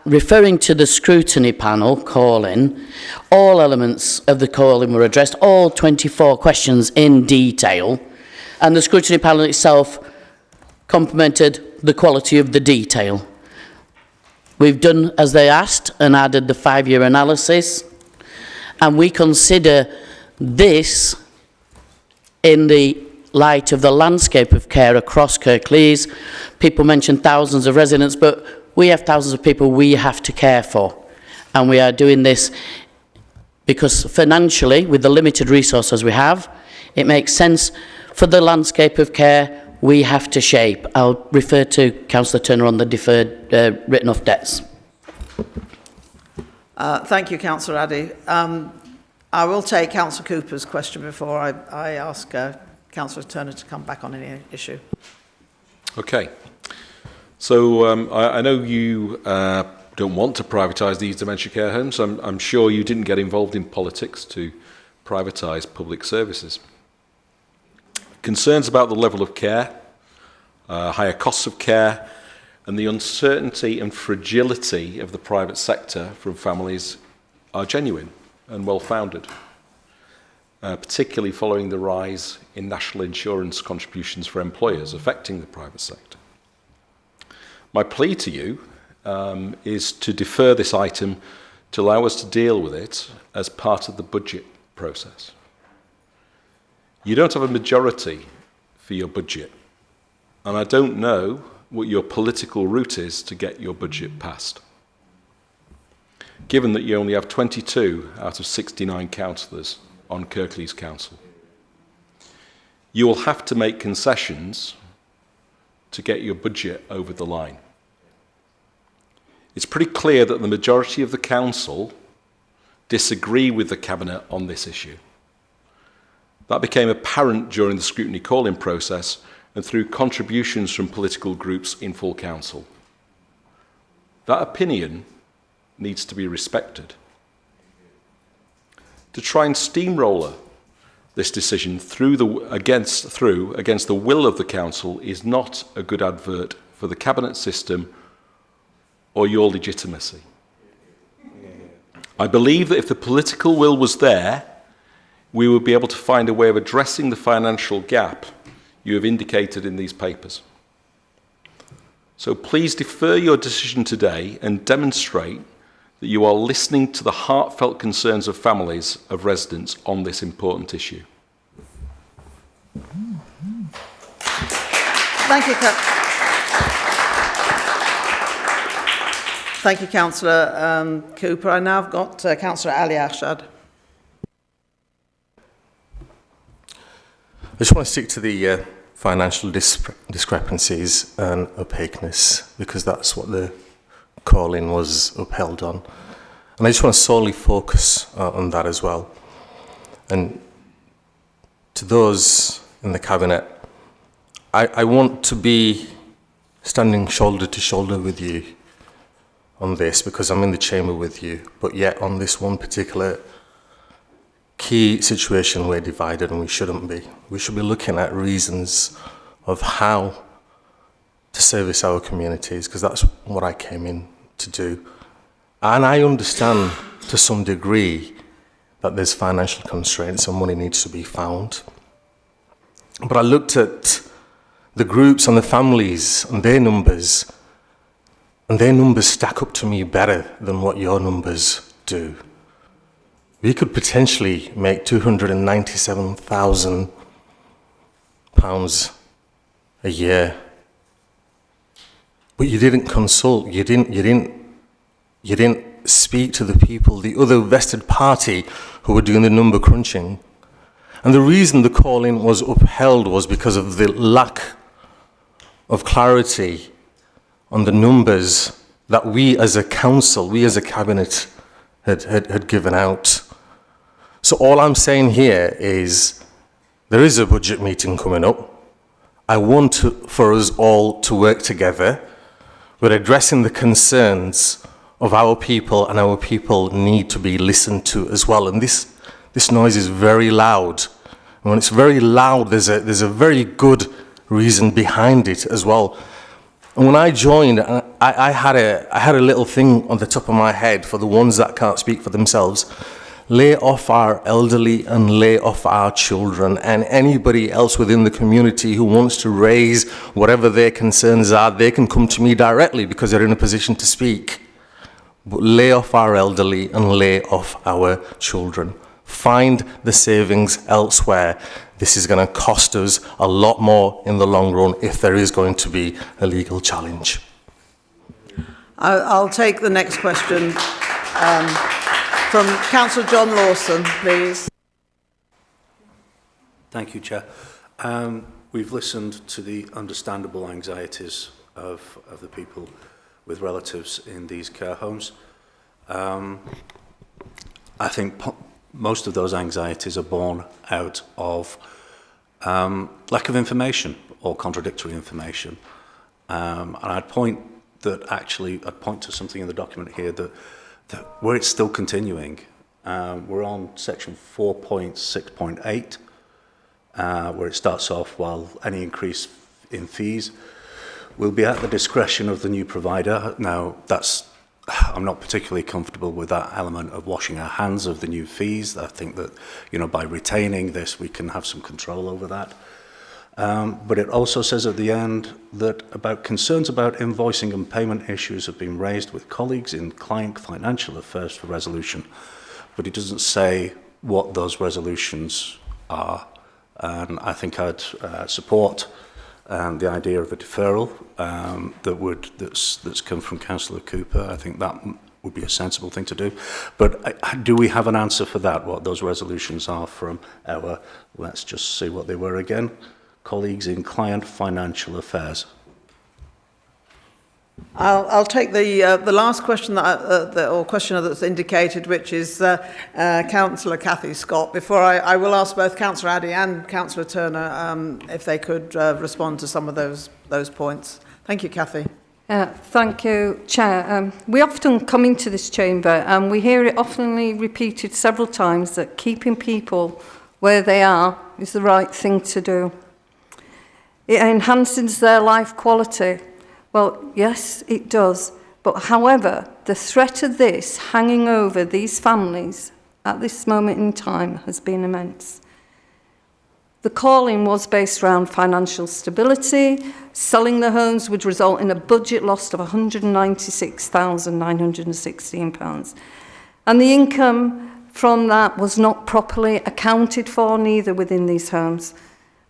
Referring to the scrutiny panel call-in, all elements of the call-in were addressed, all 24 questions in detail, and the scrutiny panel itself complimented the quality of the detail. We've done as they asked and added the 5-year analysis, and we consider this in the light of the landscape of care across Kirklees. People mention thousands of residents, but we have thousands of people we have to care for. And we are doing this because financially, with the limited resources we have, it makes sense for the landscape of care we have to shape. I'll refer to Councillor Turner on the deferred written-off debts. Thank you, Councillor Addy. I will take Councillor Cooper's question before I ask Councillor Turner to come back on any issue. Okay. So I know you don't want to privatise these dementia care homes. I'm sure you didn't get involved in politics to privatise public services. Concerns about the level of care, higher costs of care, and the uncertainty and fragility of the private sector from families are genuine and well-founded, particularly following the rise in national insurance contributions for employers affecting the private sector. My plea to you is to defer this item to allow us to deal with it as part of the budget process. You don't have a majority for your budget, and I don't know what your political route is to get your budget passed, given that you only have 22 out of 69 councillors on Kirklees Council. You will have to make concessions to get your budget over the line. It's pretty clear that the majority of the council disagree with the Cabinet on this issue. That became apparent during the scrutiny call-in process and through contributions from political groups in full council. That opinion needs to be respected. To try and steamroller this decision against the will of the council is not a good advert for the cabinet system or your legitimacy. I believe that if the political will was there, we would be able to find a way of addressing the financial gap you have indicated in these papers. So please defer your decision today and demonstrate that you are listening to the heartfelt concerns of families of residents on this important issue. Thank you, Thank you, Councillor Cooper. I now have got Councillor Ali Ashad. I just want to stick to the financial discrepancies and opaqueness, because that's what the call-in was upheld on. And I just want to solely focus on that as well. And to those in the Cabinet, I want to be standing shoulder to shoulder with you on this, because I'm in the chamber with you, but yet on this one particular key situation we're divided, and we shouldn't be. We should be looking at reasons of how to service our communities, because that's what I came in to do. And I understand to some degree that there's financial constraints and money needs to be found. But I looked at the groups and the families and their numbers stack up to me better than what your numbers do. We could potentially make £297,000 a year, but you didn't consult. You didn't speak to the people, the other vested party who were doing the number crunching. And the reason the call-in was upheld was because of the lack of clarity on the numbers that we as a council, we as a cabinet had given out. So all I'm saying here is there is a budget meeting coming up. I want for us all to work together. We're addressing the concerns of our people, and our people need to be listened to as well. And this noise is very loud. And when it's very loud, there's a very good reason behind it as well. And when I joined, I had a little thing on the top of my head for the ones that can't speak for themselves. Lay off our elderly and lay off our children, and anybody else within the community who wants to raise whatever their concerns are, they can come to me directly because they're in a position to speak. But lay off our elderly and lay off our children. Find the savings elsewhere. This is going to cost us a lot more in the long run if there is going to be a legal challenge. I'll take the next question from Councillor John Lawson, please. Thank you, Chair. We've listened to the understandable anxieties of the people with relatives in these care homes. I think most of those anxieties are born out of lack of information or contradictory information. And I'd point to something in the document here that where it's still continuing. We're on section 4.6.8, where it starts off, while any increase in fees will be at the discretion of the new provider. Now, I'm not particularly comfortable with that element of washing our hands of the new fees. I think that, by retaining this, we can have some control over that. But it also says at the end that concerns about invoicing and payment issues have been raised with colleagues in client financial affairs for resolution. But it doesn't say what those resolutions are. And I think I'd support the idea of a deferral that's come from Councillor Cooper. I think that would be a sensible thing to do. But do we have an answer for that, what those resolutions are from our, let's just see what they were again, colleagues in client financial affairs? I'll take the last question or questioner that's indicated, which is Councillor Cathy Scott. Before I will ask both Councillor Addy and Councillor Turner if they could respond to some of those points. Thank you, Cathy. Thank you, Chair. We often come into this chamber and we hear it often repeated several times that keeping people where they are is the right thing to do. It enhances their life quality. Well, yes, it does. But however, the threat of this hanging over these families at this moment in time has been immense. The calling was based around financial stability. Selling the homes would result in a budget loss of £196,916. And the income from that was not properly accounted for, neither within these homes.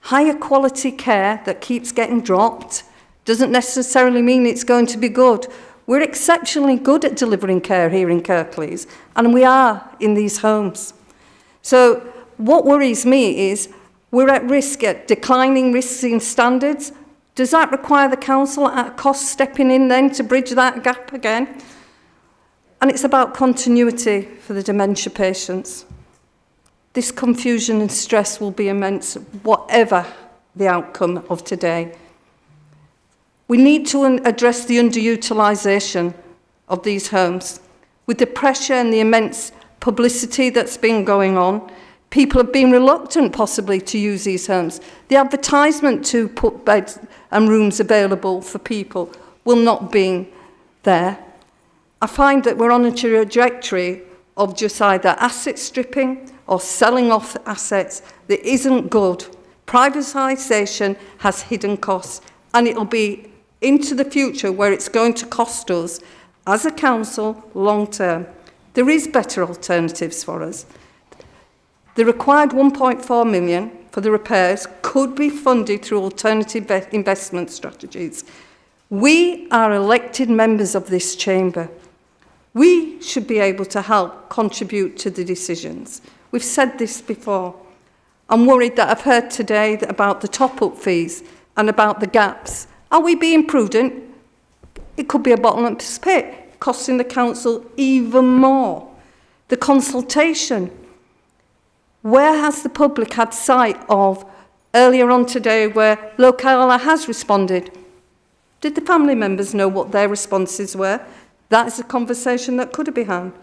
Higher quality care that keeps getting dropped doesn't necessarily mean it's going to be good. We're exceptionally good at delivering care here in Kirklees, and we are in these homes. So what worries me is we're at risk at declining risks in standards. Does that require the council at a cost stepping in then to bridge that gap again? And it's about continuity for the dementia patients. This confusion and stress will be immense, whatever the outcome of today. We need to address the underutilisation of these homes. With the pressure and the immense publicity that's been going on, people have been reluctant possibly to use these homes. The advertisement to put beds and rooms available for people will not be there. I find that we're on a trajectory of just either asset stripping or selling off assets that isn't good. Privatisation has hidden costs, and it'll be into the future where it's going to cost us as a council long term. There is better alternatives for us. The required 1.4 million for the repairs could be funded through alternative investment strategies. We are elected members of this chamber. We should be able to help contribute to the decisions. We've said this before. I'm worried that I've heard today about the top-up fees and about the gaps. Are we being prudent? It could be a bottomless pit, costing the council even more. The consultation. Where has the public had sight of earlier on today where Locala has responded? Did the family members know what their responses were? That is a conversation that could have been had.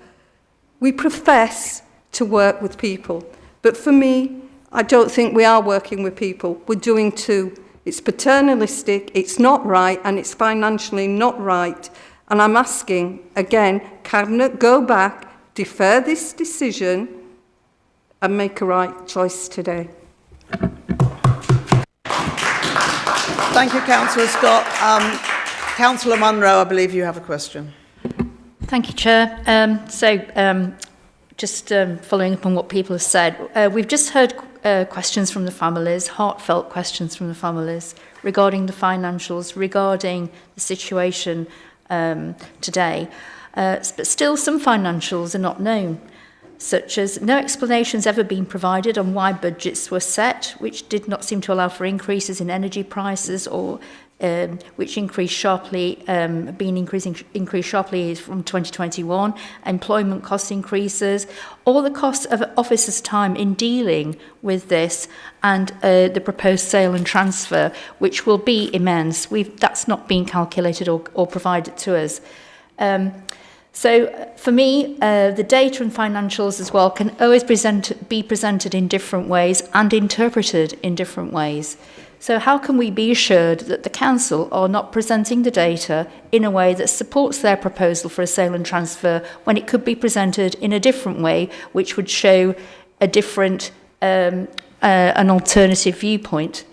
We profess to work with people, but for me, I don't think we are working with people. We're doing two. It's paternalistic, it's not right, and it's financially not right. And I'm asking, again, Cabinet, go back, defer this decision, and make a right choice today. Thank you, Councillor Scott. Councillor Munro, I believe you have a question. Thank you, Chair. Just following up on what people have said, we've just heard questions from the families, heartfelt questions from the families regarding the financials, regarding the situation today. But still some financials are not known, such as no explanations ever been provided on why budgets were set, which did not seem to allow for increases in energy prices or which increased sharply, increased sharply from 2021, employment cost increases, all the costs of officers' time in dealing with this, and the proposed sale and transfer, which will be immense. That's not been calculated or provided to us. So for me, the data and financials as well can always be presented in different ways and interpreted in different ways. So how can we be assured that the council are not presenting the data in a way that supports their proposal for a sale and transfer when it could be presented in a different way, which would show a different, an alternative viewpoint?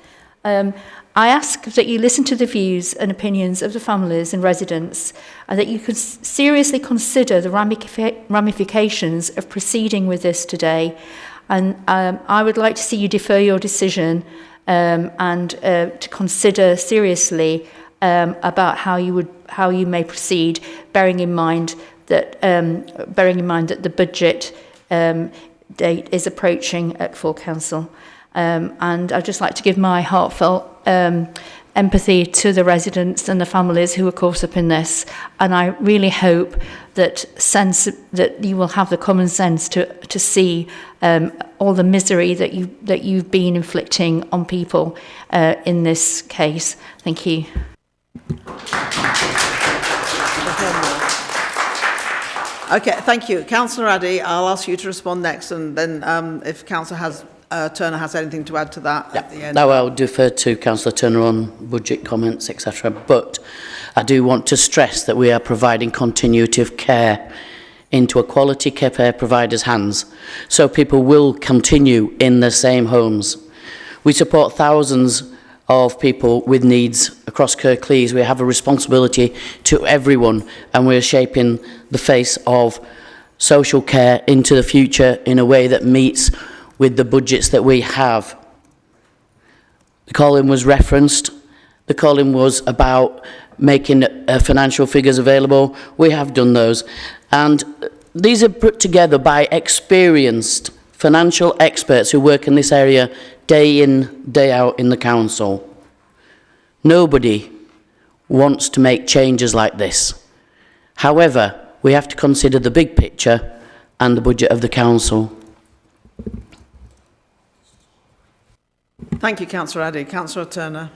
I ask that you listen to the views and opinions of the families and residents, and that you could seriously consider the ramifications of proceeding with this today. And I would like to see you defer your decision and to consider seriously about how you may proceed, bearing in mind that the budget date is approaching at full council. And I'd just like to give my heartfelt empathy to the residents and the families who are caught up in this, and I really hope that you will have the common sense to see all the misery that you've been inflicting on people in this case. Thank you. Okay, thank you. Councillor Addy, I'll ask you to respond next, and then if Councillor Turner has anything to add to that at the end. No, I'll defer to Councillor Turner on budget comments, etc. But I do want to stress that we are providing continuity of care into a quality care provider's hands, so people will continue in the same homes. We support thousands of people with needs across Kirklees. We have a responsibility to everyone, and we're shaping the face of social care into the future in a way that meets with the budgets that we have. The call-in was referenced. The call-in was about making financial figures available. We have done those. And these are put together by experienced financial experts who work in this area day in, day out in the council. Nobody wants to make changes like this. However, we have to consider the big picture and the budget of the council. Thank you, Councillor Addy. Councillor Turner.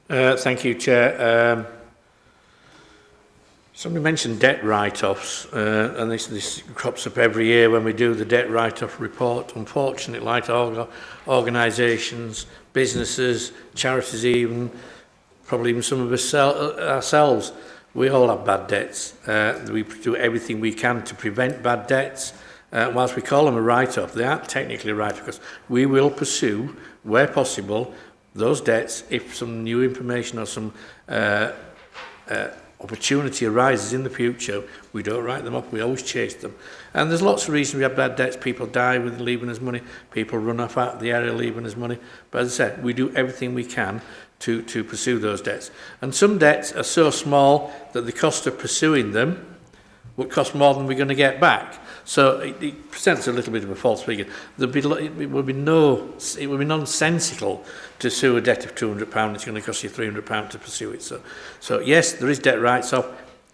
Thank you, Chair. Somebody mentioned debt write-offs, and this crops up every year when we do the debt write-off report. Unfortunately, like organisations, businesses, charities even, probably even some of us ourselves, we all have bad debts. We do everything we can to prevent bad debts. Whilst we call them a write-off, they aren't technically a write-off because we will pursue, where possible, those debts if some new information or some opportunity arises in the future. We don't write them off, we always chase them. And there's lots of reasons we have bad debts. People die with leaving us money, people run off out of the area leaving us money. But as I said, we do everything we can to pursue those debts. And some debts are so small that the cost of pursuing them would cost more than we're going to get back. So it presents a little bit of a false figure. It would be nonsensical to sue a debt of £200. It's going to cost you £300 to pursue it. So yes, there is debt write-off.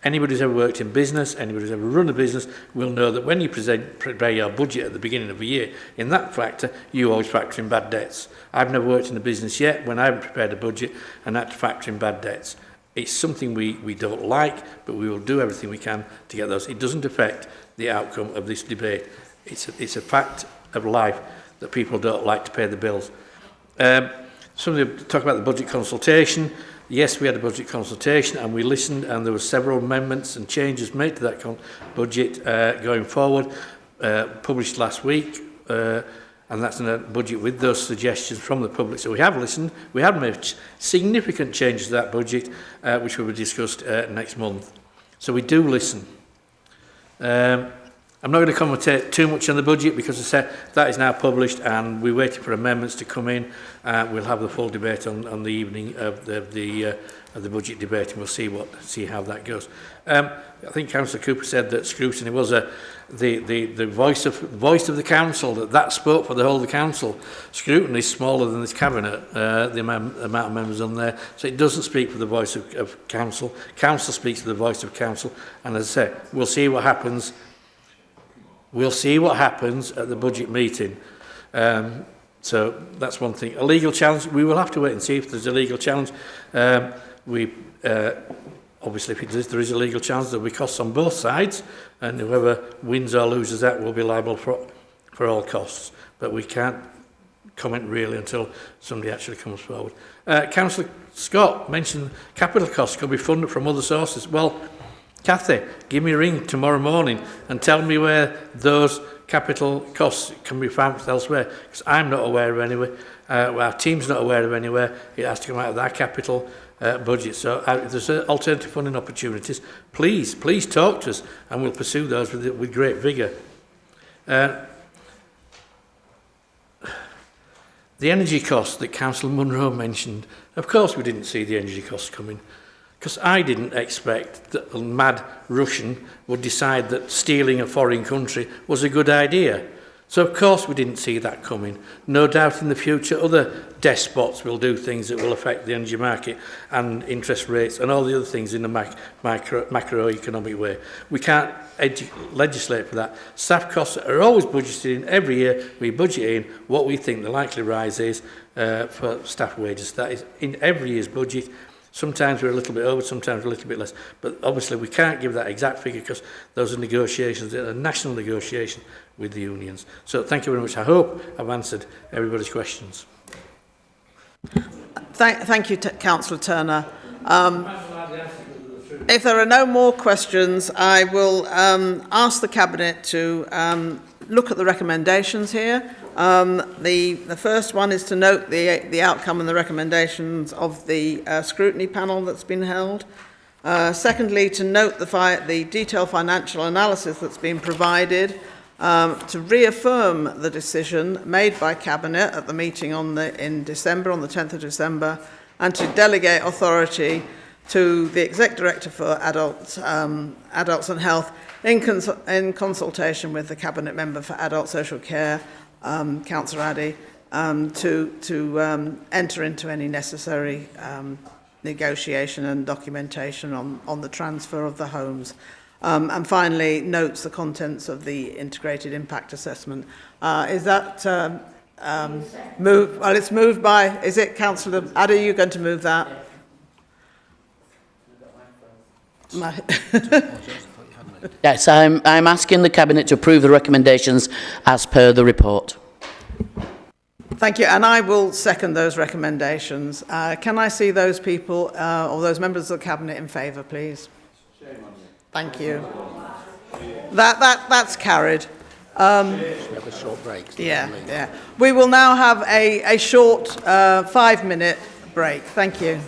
Anybody who's ever worked in business, anybody who's ever run a business will know that when you prepare your budget at the beginning of the year, in that factor, you always factor in bad debts. I've never worked in a business yet when I haven't prepared a budget and had to factor in bad debts. It's something we don't like, but we will do everything we can to get those. It doesn't affect the outcome of this debate. It's a fact of life that people don't like to pay the bills. Somebody talk about the budget consultation. Yes, we had a budget consultation and we listened, and there were several amendments and changes made to that budget going forward, published last week, and that's in a budget with those suggestions from the public. So we have listened, we have made significant changes to that budget, which will be discussed next month. So we do listen. I'm not going to commentate too much on the budget because I said that is now published and we're waiting for amendments to come in. We'll have the full debate on the evening of the budget debate, and we'll see how that goes. I think Councillor Cooper said that scrutiny was the voice of the council, that spoke for the whole of the council. Scrutiny is smaller than this cabinet, the amount of members on there, so it doesn't speak for the voice of council. Council speaks for the voice of council, and as I say, we'll see what happens. We'll see what happens at the budget meeting. So that's one thing. A legal challenge, we will have to wait and see if there's a legal challenge. Obviously, if there is a legal challenge, there will be costs on both sides, and whoever wins or loses that will be liable for all costs. But we can't comment really until somebody actually comes forward. Councillor Scott mentioned capital costs could be funded from other sources. Well, Cathy, give me a ring tomorrow morning and tell me where those capital costs can be found elsewhere, because I'm not aware of anywhere. Our team's not aware of anywhere. It has to come out of that capital budget. So if there's alternative funding opportunities, please talk to us and we'll pursue those with great vigour. The energy costs that Councillor Munro mentioned, of course we didn't see the energy costs coming, because I didn't expect that a mad Russian would decide that stealing a foreign country was a good idea. So of course we didn't see that coming. No doubt in the future other despots will do things that will affect the energy market and interest rates and all the other things in the macroeconomic way. We can't legislate for that. Staff costs are always budgeted in every year. We budget in what we think the likely rise is for staff wages. That is in every year's budget. Sometimes we're a little bit over, sometimes we're a little bit less. But obviously we can't give that exact figure because those are negotiations, they're a national negotiation with the unions. So thank you very much. I hope I've answered everybody's questions. Thank you, Councillor Turner. If there are no more questions, I will ask the Cabinet to look at the recommendations here The first one is to note the outcome and the recommendations of the scrutiny panel that's been held. Secondly, to note the detailed financial analysis that's been provided, to reaffirm the decision made by Cabinet at the meeting in December, on the 10th of December, and to delegate authority to the Exec Director for Adults and Health in consultation with the Cabinet Member for Adult Social Care, Councillor Addy, to enter into any necessary negotiation and documentation on the transfer of the homes. And finally, notes the contents of the integrated impact assessment. Is that moved? Well, it's moved by, is it Councillor Addy, are you going to move that? Yes, I'm asking the Cabinet to approve the recommendations as per the report. Thank you, and I will second those recommendations. Can I see those people or those members of the Cabinet in favour, please? Thank you. That's carried. Have a short break. Yeah. We will now have a short 5-minute break. Thank you.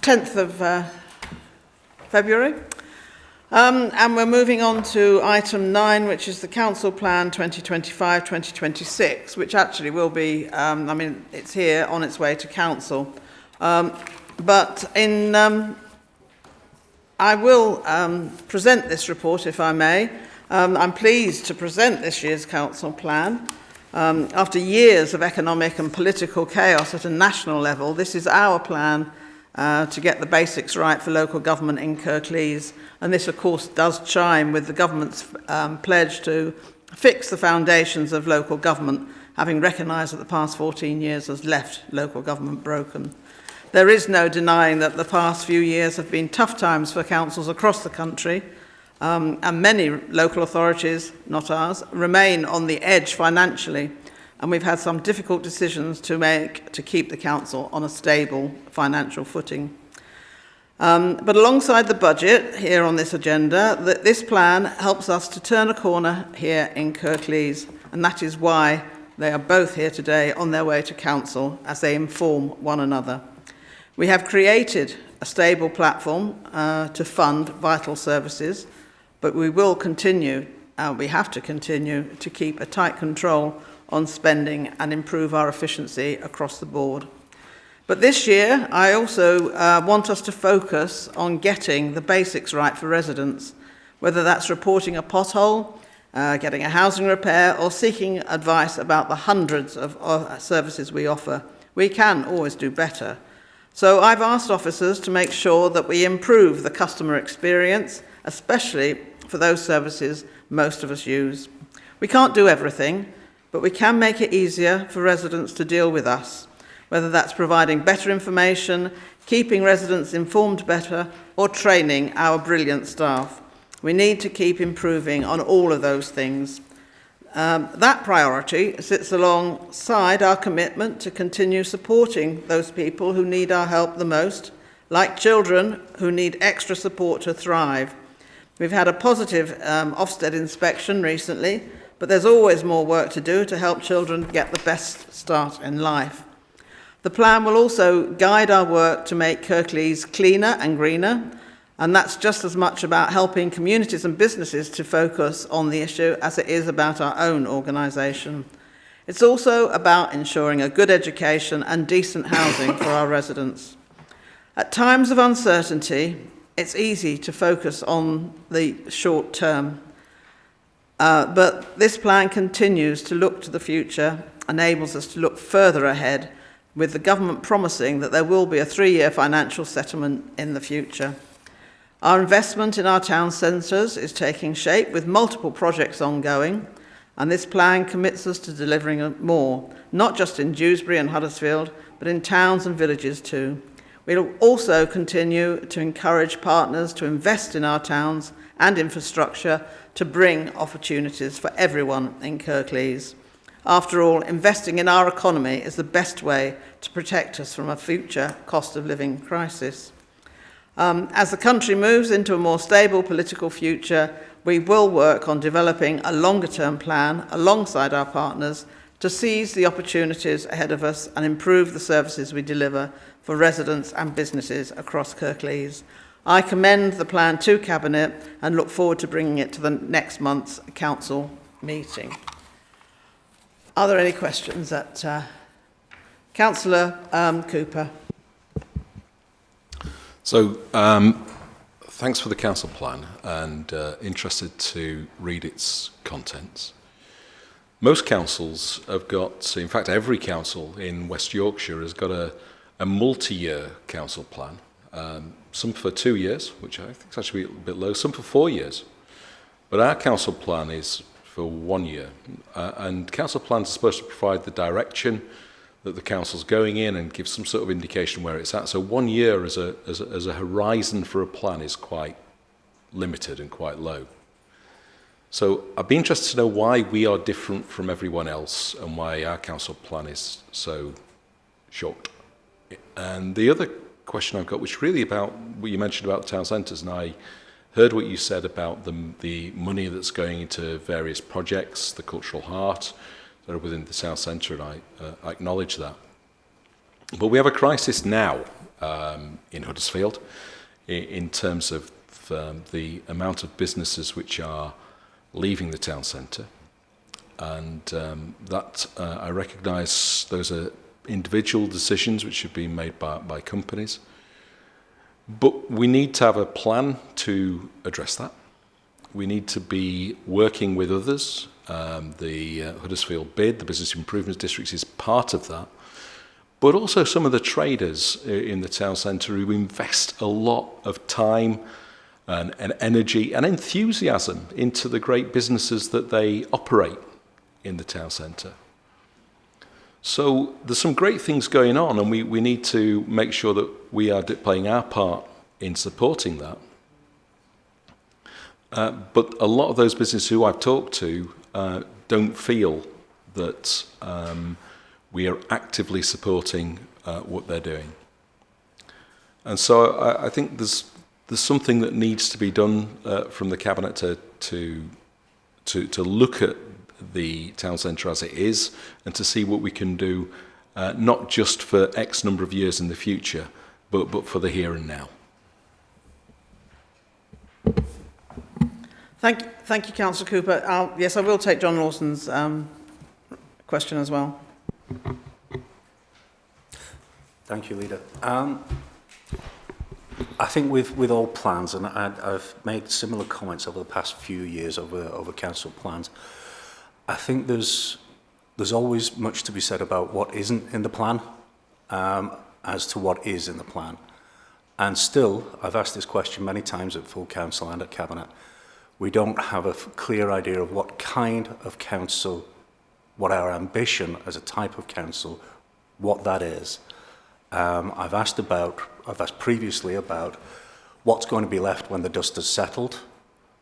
10th of February. And we're moving on to item 9, which is the Council Plan 2025-2026, which actually will be, it's here on its way to Council. I will present this report, if I may. I'm pleased to present this year's Council Plan. After years of economic and political chaos at a national level, this is our plan to get the basics right for local government in Kirklees. And this, of course, does chime with the government's pledge to fix the foundations of local government, having recognised that the past 14 years has left local government broken. There is no denying that the past few years have been tough times for councils across the country, and many local authorities, not ours, remain on the edge financially, and we've had some difficult decisions to make to keep the council on a stable financial footing. But alongside the budget here on this agenda, this plan helps us to turn a corner here in Kirklees, and that is why they are both here today on their way to council as they inform one another. We have created a stable platform to fund vital services, but we will continue, we have to continue to keep a tight control on spending and improve our efficiency across the board. But this year, I also want us to focus on getting the basics right for residents, whether that's reporting a pothole, getting a housing repair, or seeking advice about the hundreds of services we offer. We can always do better. So I've asked officers to make sure that we improve the customer experience, especially for those services most of us use. We can't do everything, but we can make it easier for residents to deal with us, whether that's providing better information, keeping residents informed better, or training our brilliant staff. We need to keep improving on all of those things. That priority sits alongside our commitment to continue supporting those people who need our help the most, like children who need extra support to thrive. We've had a positive Ofsted inspection recently, but there's always more work to do to help children get the best start in life. The plan will also guide our work to make Kirklees cleaner and greener, and that's just as much about helping communities and businesses to focus on the issue as it is about our own organisation. It's also about ensuring a good education and decent housing for our residents. At times of uncertainty, it's easy to focus on the short term, but this plan continues to look to the future, enables us to look further ahead, with the government promising that there will be a 3-year financial settlement in the future. Our investment in our town centres is taking shape with multiple projects ongoing, and this plan commits us to delivering more, not just in Dewsbury and Huddersfield, but in towns and villages too. We'll also continue to encourage partners to invest in our towns and infrastructure to bring opportunities for everyone in Kirklees. After all, investing in our economy is the best way to protect us from a future cost of living crisis. As the country moves into a more stable political future, we will work on developing a longer-term plan alongside our partners to seize the opportunities ahead of us and improve the services we deliver for residents and businesses across Kirklees. I commend the plan to Cabinet and look forward to bringing it to the next month's Council meeting. Are there any questions at Councillor Cooper? So, thanks for the council plan, and interested to read its contents. Most councils have got, in fact every council in West Yorkshire has got a multi-year council plan. Some for 2 years, which I think is actually a bit low, some for 4 years. But our council plan is for 1 year. And council plans are supposed to provide the direction that the council's going in and give some sort of indication where it's at. So 1 year as a horizon for a plan is quite limited and quite low. So I'd be interested to know why we are different from everyone else and why our council plan is so short. And the other question I've got, which really about what you mentioned about the town centres, and I heard what you said about the money that's going into various projects, the cultural heart that are within the town centre, and I acknowledge that. But we have a crisis now in Huddersfield in terms of the amount of businesses which are leaving the town centre. And that I recognise those are individual decisions which have been made by companies. But we need to have a plan to address that. We need to be working with others. The Huddersfield bid, the Business Improvements District, is part of that. But also some of the traders in the town centre who invest a lot of time and energy and enthusiasm into the great businesses that they operate in the town centre. So there's some great things going on, and we need to make sure that we are playing our part in supporting that. But a lot of those businesses who I've talked to don't feel that we are actively supporting what they're doing. And so I think there's something that needs to be done from the Cabinet to look at the town centre as it is, and to see what we can do, not just for X number of years in the future, but for the here and now. Thank you, Councillor Cooper. Yes, I will take John Lawson's question as well. Thank you, Leader. I think with all plans, and I've made similar comments over the past few years over council plans, I think there's always much to be said about what isn't in the plan as to what is in the plan. And still, I've asked this question many times at full council and at Cabinet, we don't have a clear idea of what kind of council, what our ambition as a type of council, what that is. I've asked previously about what's going to be left when the dust has settled.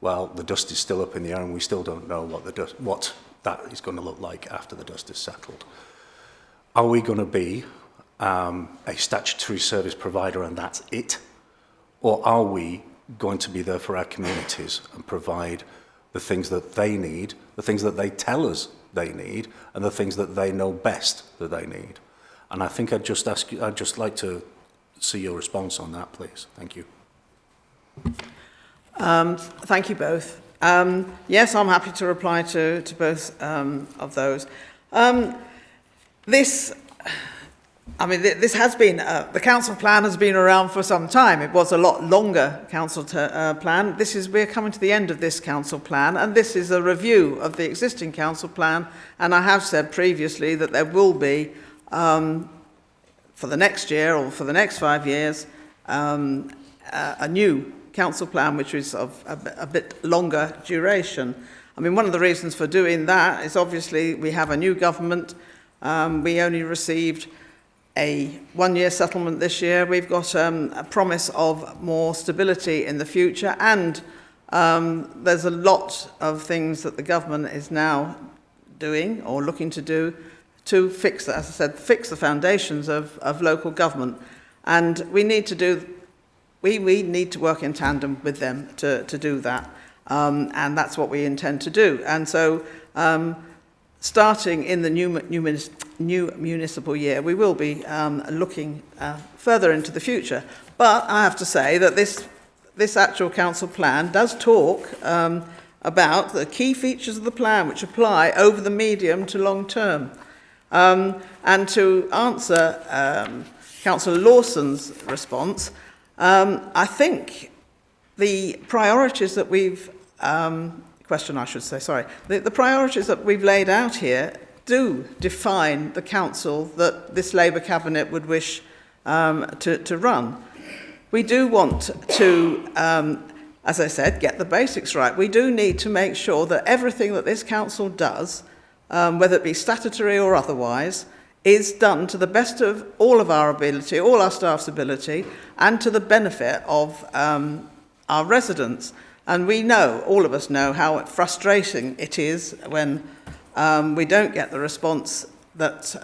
Well, the dust is still up in the air, and we still don't know what that is going to look like after the dust is settled. Are we going to be a statutory service provider and that's it? Or are we going to be there for our communities and provide the things that they need, the things that they tell us they need, and the things that they know best that they need? And I think I'd just like to see your response on that, please. Thank you. Thank you both. Yes, I'm happy to reply to both of those. This has been, the council plan has been around for some time. It was a lot longer council plan. We're coming to the end of this council plan, and this is a review of the existing council plan. And I have said previously that there will be, for the next year or for the next 5 years, a new council plan which is of a bit longer duration. I mean, one of the reasons for doing that is obviously we have a new government. We only received a 1-year settlement this year. We've got a promise of more stability in the future, and there's a lot of things that the government is now doing or looking to do to fix, as I said, fix the foundations of local government. And we need to work in tandem with them to do that. And that's what we intend to do. And so starting in the new municipal year, we will be looking further into the future. But I have to say that this actual council plan does talk about the key features of the plan which apply over the medium to long term. And to answer Councillor Lawson's response, I think the priorities that we've the priorities that we've laid out here do define the council that this Labour cabinet would wish to run. We do want to, as I said, get the basics right. We do need to make sure that everything that this council does, whether it be statutory or otherwise, is done to the best of all of our ability, all our staff's ability, and to the benefit of our residents. And we know, all of us know, how frustrating it is when we don't get the response that,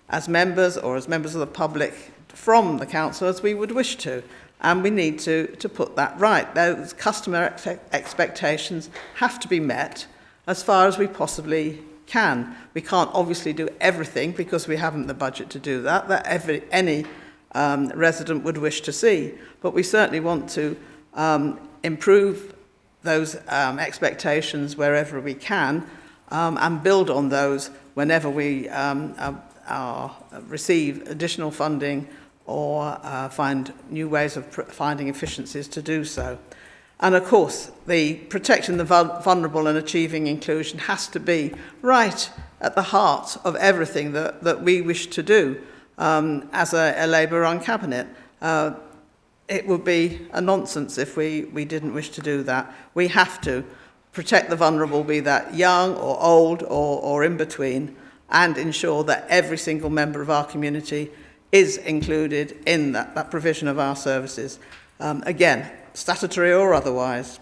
as members or as members of the public from the council, as we would wish to. And we need to put that right. Those customer expectations have to be met as far as we possibly can. We can't obviously do everything because we haven't the budget to do that any resident would wish to see. But we certainly want to improve those expectations wherever we can and build on those whenever we receive additional funding or find new ways of finding efficiencies to do so. And of course, the protecting the vulnerable and achieving inclusion has to be right at the heart of everything that we wish to do as a Labour-run cabinet. It would be a nonsense if we didn't wish to do that. We have to protect the vulnerable, be that young or old or in between, and ensure that every single member of our community is included in that provision of our services. Again, statutory or otherwise.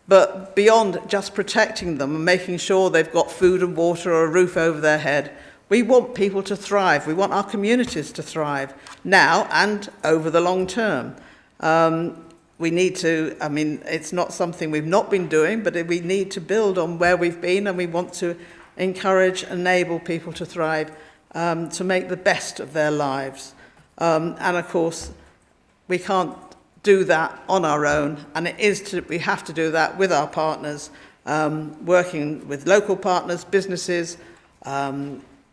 But beyond just protecting them and making sure they've got food and water or a roof over their head, we want people to thrive. We want our communities to thrive now and over the long term. We need to, I mean, it's not something we've not been doing, but we need to build on where we've been, and we want to encourage, enable people to thrive, to make the best of their lives. And of course, we can't do that on our own, and we have to do that with our partners, working with local partners, businesses,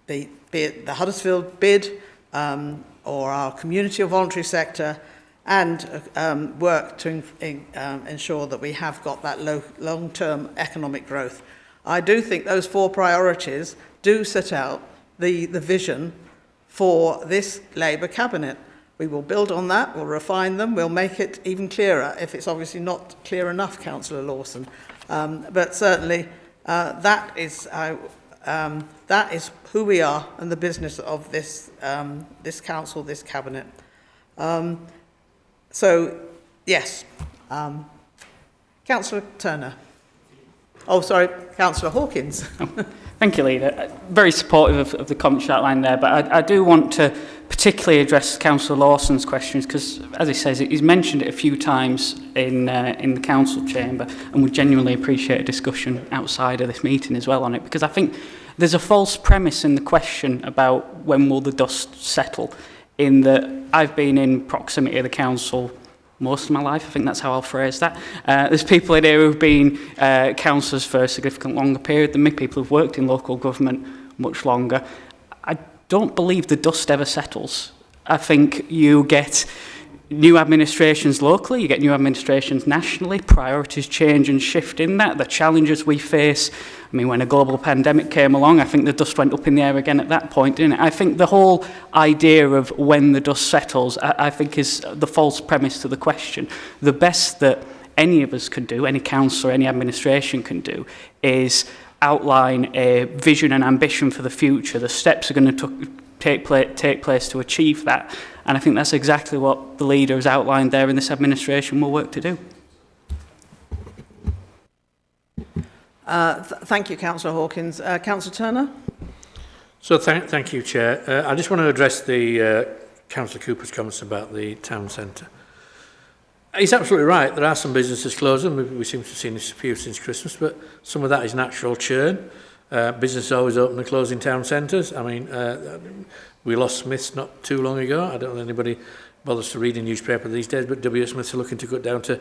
be it the Huddersfield bid or our community or voluntary sector, and work to ensure that we have got that long-term economic growth. I do think those 4 priorities do set out the vision for this Labour cabinet. We will build on that, we'll refine them, we'll make it even clearer if it's obviously not clear enough, Councillor Lawson. But certainly that is who we are and the business of this council, this cabinet. So, yes. Councillor Turner. Oh, sorry, Councillor Hawkins. Thank you, Leader. Very supportive of the comments outlined there, but I do want to particularly address Councillor Lawson's questions because, as he says, he's mentioned it a few times in the council chamber, and we genuinely appreciate a discussion outside of this meeting as well on it, because I think there's a false premise in the question about when will the dust settle, in that I've been in proximity of the council most of my life. I think that's how I'll phrase that. There's people in here who've been councillors for a significant longer period than me, people who've worked in local government much longer. I don't believe the dust ever settles. I think you get new administrations locally, you get new administrations nationally, priorities change and shift in that. The challenges we face, I mean, when a global pandemic came along, I think the dust went up in the air again at that point, didn't it? I think the whole idea of when the dust settles, I think is the false premise to the question. The best that any of us can do, any council or any administration can do, is outline a vision and ambition for the future. The steps are going to take place to achieve that. And I think that's exactly what the leader has outlined there in this administration will work to do. Thank you, Councillor Hawkins. Councillor Turner? So thank you, Chair. I just want to address the Councillor Cooper's comments about the town centre. He's absolutely right. There are some businesses closing. We seem to have seen this a few since Christmas, but some of that is natural churn. Business always open and close in town centres. I mean, we lost Smiths not too long ago. I don't know if anybody bothers to read a newspaper these days, but W. Smiths are looking to cut down to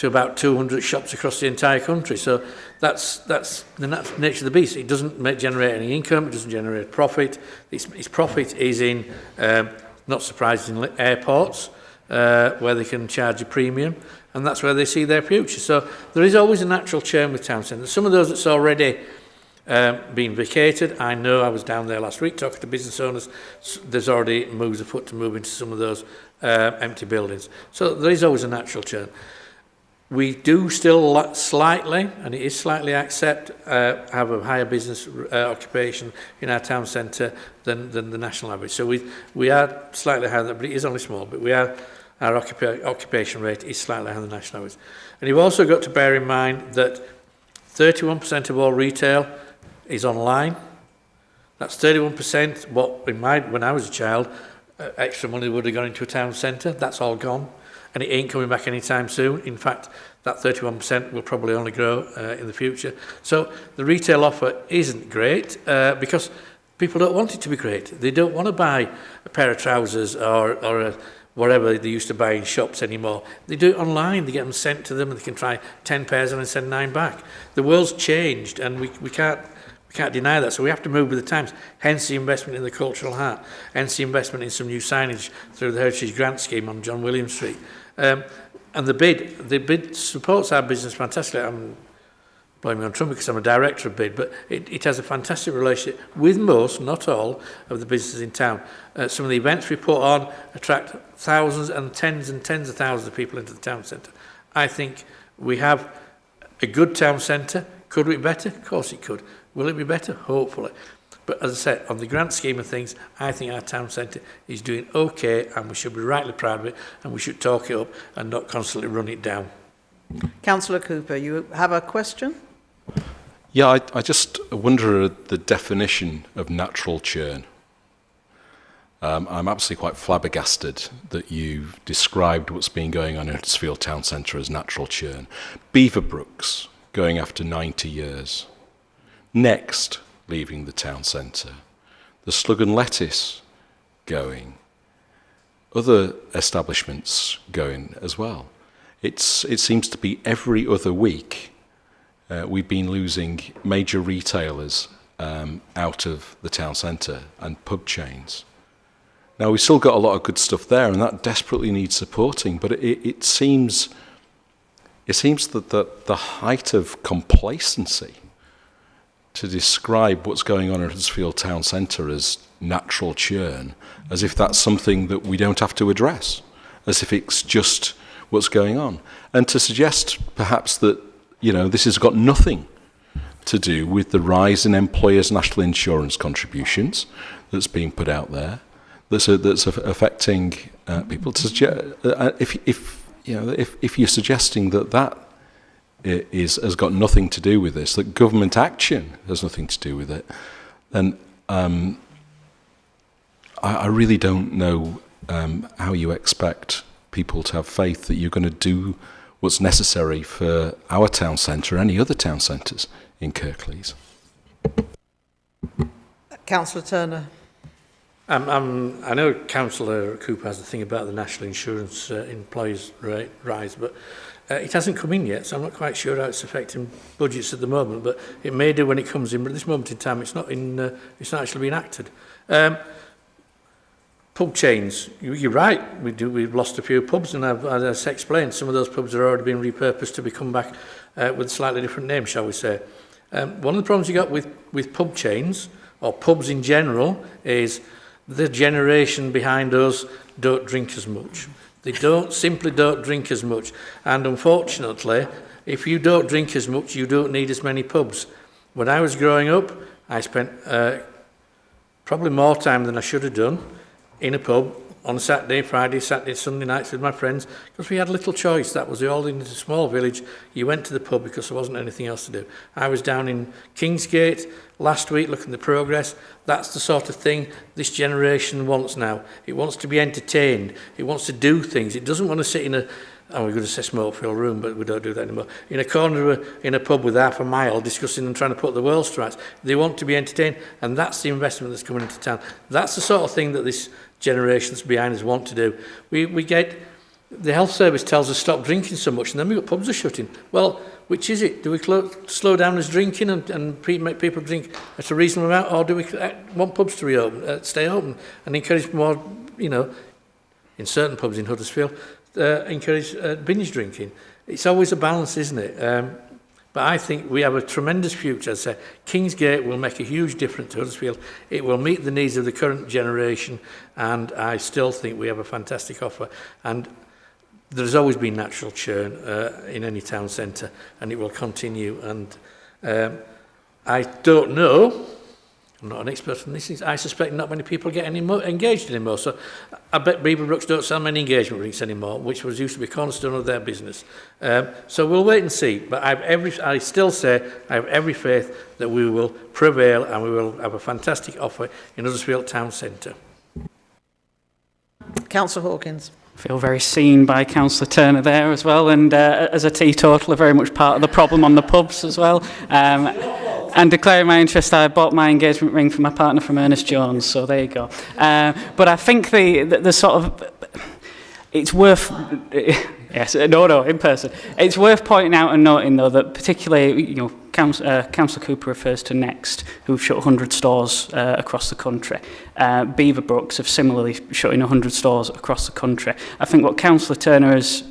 about 200 shops across the entire country. So that's the nature of the beast. It doesn't generate any income. It doesn't generate profit. Its profit is in, not surprisingly, airports, where they can charge a premium, and that's where they see their future. So there is always a natural churn with town centres. Some of those that's already been vacated. I know I was down there last week talking to business owners. There's already moves afoot to move into some of those empty buildings. So there is always a natural churn. We do still slightly, and it is slightly have a higher business occupation in our town centre than the national average. So we are slightly higher than that, but it is only small. But our occupation rate is slightly higher than the national average. And you've also got to bear in mind that 31% of all retail is online. That's 31% what when I was a child, extra money would have gone into a town centre. That's all gone, and it ain't coming back anytime soon. In fact, that 31% will probably only grow in the future. So the retail offer isn't great because people don't want it to be great. They don't want to buy a pair of trousers or whatever they used to buy in shops anymore. They do it online. They get them sent to them and they can try 10 pairs on and send 9 back. The world's changed and we can't deny that. So we have to move with the times. Hence the investment in the cultural heart. Hence the investment in some new signage through the Heritage Grant Scheme on John William Street. And the bid supports our business fantastically. I'm blowing me on trumpet because I'm a director of bid, but it has a fantastic relationship with most, not all, of the businesses in town. Some of the events we put on attract thousands and tens of thousands of people into the town centre. I think we have a good town centre. Could it be better? Of course it could. Will it be better? Hopefully. But as I said, on the grand scheme of things, I think our town centre is doing okay and we should be rightly proud of it and we should talk it up and not constantly run it down. Councillor Cooper, you have a question? Yeah, I just wonder the definition of natural churn. I'm absolutely quite flabbergasted that you've described what's been going on in Huddersfield Town Centre as natural churn. Beaverbrooks going after 90 years. Next, leaving the town centre. The Slug and Lettuce going. Other establishments going as well. It seems to be every other week we've been losing major retailers out of the town centre and pub chains. Now, we've still got a lot of good stuff there, and that desperately needs supporting, but it seems that the height of complacency to describe what's going on at Huddersfield Town Centre as natural churn, as if that's something that we don't have to address, as if it's just what's going on. And to suggest perhaps that, this has got nothing to do with the rise in employers' national insurance contributions that's being put out there, that's affecting people. To suggest, if you're suggesting that has got nothing to do with this, that government action has nothing to do with it, then I really don't know how you expect people to have faith that you're going to do what's necessary for our town centre or any other town centres in Kirklees. Councillor Turner. I know Councillor Cooper has a thing about the national insurance employees rate rise, but it hasn't come in yet, so I'm not quite sure how it's affecting budgets at the moment, but it may do when it comes in, but at this moment in time it's not actually being acted. Pub chains, you're right, we've lost a few pubs, and as I explained, some of those pubs are already being repurposed to become back with a slightly different name, shall we say. One of the problems you got with pub chains, or pubs in general, is the generation behind us don't drink as much. They simply don't drink as much. And unfortunately, if you don't drink as much, you don't need as many pubs. When I was growing up, I spent probably more time than I should have done in a pub on a Saturday, Friday, Saturday, Sunday nights with my friends, because we had little choice. That was all in a small village. You went to the pub because there wasn't anything else to do. I was down in Kingsgate last week looking at the progress. That's the sort of thing this generation wants now. It wants to be entertained. It wants to do things. It doesn't want to sit in a, we're going to say smoke-filled room, but we don't do that anymore, in a corner in a pub with half a mile discussing and trying to put the world to rights. They want to be entertained, and that's the investment that's coming into town. That's the sort of thing that this generations behind us want to do. We get, the health service tells us stop drinking so much, and then we've got pubs are shutting. Well, which is it? Do we slow down as drinking and make people drink at a reasonable amount, or do we want pubs to reopen, stay open, and encourage more, in certain pubs in Huddersfield, encourage binge drinking? It's always a balance, isn't it? But I think we have a tremendous future. As I say, Kingsgate will make a huge difference to Huddersfield. It will meet the needs of the current generation, and I still think we have a fantastic offer. And there's always been natural churn in any town centre, and it will continue. And I don't know, I'm not an expert on this, I suspect not many people get engaged anymore. So I bet Beaverbrooks don't sell many engagement rings anymore, which was used to be a cornerstone of their business. So we'll wait and see. But I still say I have every faith that we will prevail and we will have a fantastic offer in Huddersfield Town Centre. Councillor Hawkins. feel very seen by Councillor Turner there as well, and as a teetotaler, very much part of the problem on the pubs as well. And declaring my interest, I bought my engagement ring for my partner from Ernest Jones, so there you go. But I think the sort of, it's worth, yes, no, in person. It's worth pointing out and noting though that particularly, you know, Councillor Cooper refers to Next, who've shut 100 stores across the country. Beaverbrooks have similarly shutting 100 stores across the country. I think what Councillor Turner has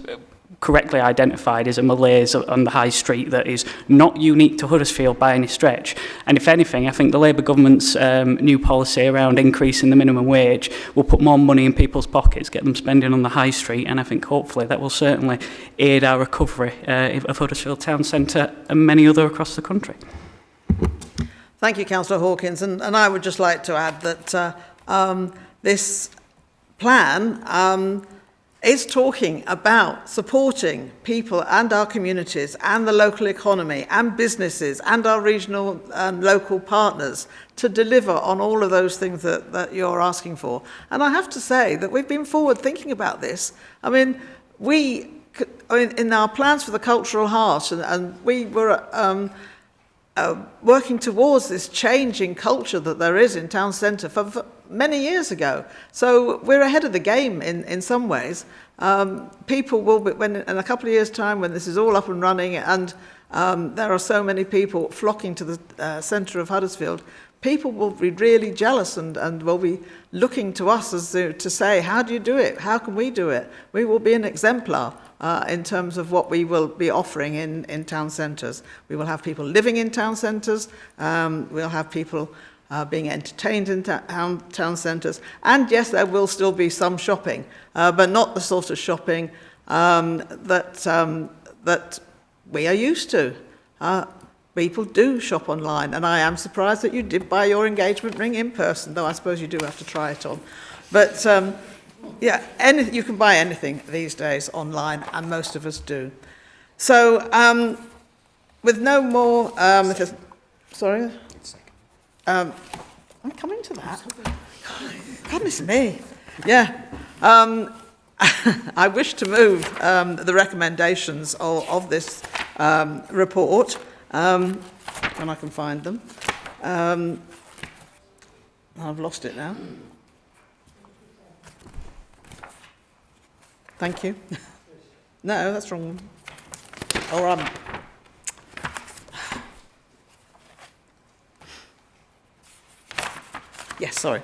correctly identified is a malaise on the high street that is not unique to Huddersfield by any stretch. And if anything, I think the Labour government's new policy around increasing the minimum wage will put more money in people's pockets, get them spending on the high street, and I think hopefully that will certainly aid our recovery of Huddersfield Town Centre and many other across the country. Thank you, Councillor Hawkins. And I would just like to add that this plan is talking about supporting people and our communities and the local economy and businesses and our regional and local partners to deliver on all of those things that you're asking for. And I have to say that we've been forward thinking about this. I mean, in our plans for the cultural heart, and we were working towards this change in culture that there is in town centre for many years ago. So we're ahead of the game in some ways. People will be, when in a couple of years' time, when this is all up and running and there are so many people flocking to the centre of Huddersfield, people will be really jealous and will be looking to us as to say, how do you do it? How can we do it? We will be an exemplar in terms of what we will be offering in town centres. We will have people living in town centres. We'll have people being entertained in town centres. And yes, there will still be some shopping, but not the sort of shopping that we are used to. People do shop online, and I am surprised that you did buy your engagement ring in person, though I suppose you do have to try it on. But yeah, you can buy anything these days online, and most of us do. So with no more... sorry? I'm coming to that. Goodness me. Yeah. I wish to move the recommendations of this report, when I can find them. I've lost it now. Thank you. No, that's wrong. Or yes, sorry.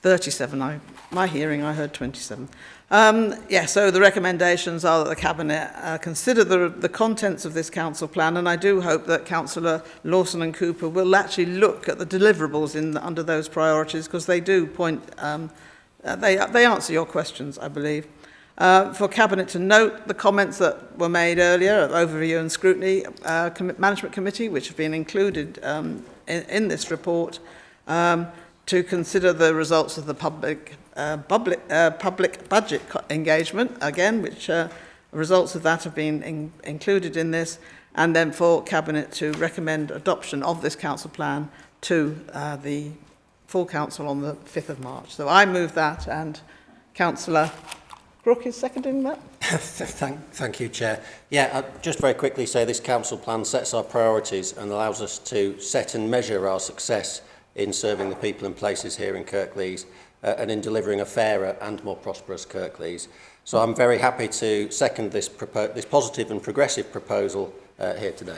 37. My hearing, I heard 27. Yeah, so the recommendations are that the Cabinet consider the contents of this council plan, and I do hope that Councillor Lawson and Cooper will actually look at the deliverables under those priorities, because they do point, they answer your questions, I believe. For Cabinet to note the comments that were made earlier, overview and scrutiny management committee, which have been included in this report, to consider the results of the public budget engagement, again, which results of that have been included in this, and then for Cabinet to recommend adoption of this council plan to the full council on the 5th of March. So I move that, and Councillor Crook is seconding that. Thank you, Chair. Yeah, I'll just very quickly say this council plan sets our priorities and allows us to set and measure our success in serving the people and places here in Kirklees and in delivering a fairer and more prosperous Kirklees. So I'm very happy to second this positive and progressive proposal here today.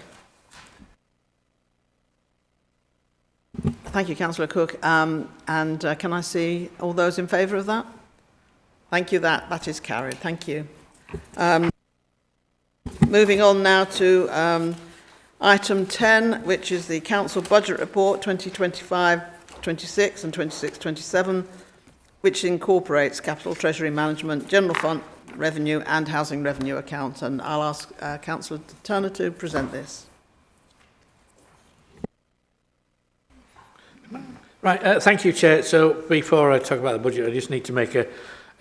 Thank you, Councillor Cook. And can I see all those in favour of that? Thank you, that is carried. Thank you. Moving on now to item 10, which is the Council Budget Report 2025-26 and 26-27, which incorporates Capital Treasury Management, General Fund Revenue and Housing Revenue accounts. And I'll ask Councillor Turner to present this. Right, thank you, Chair. So before I talk about the budget, I just need to make an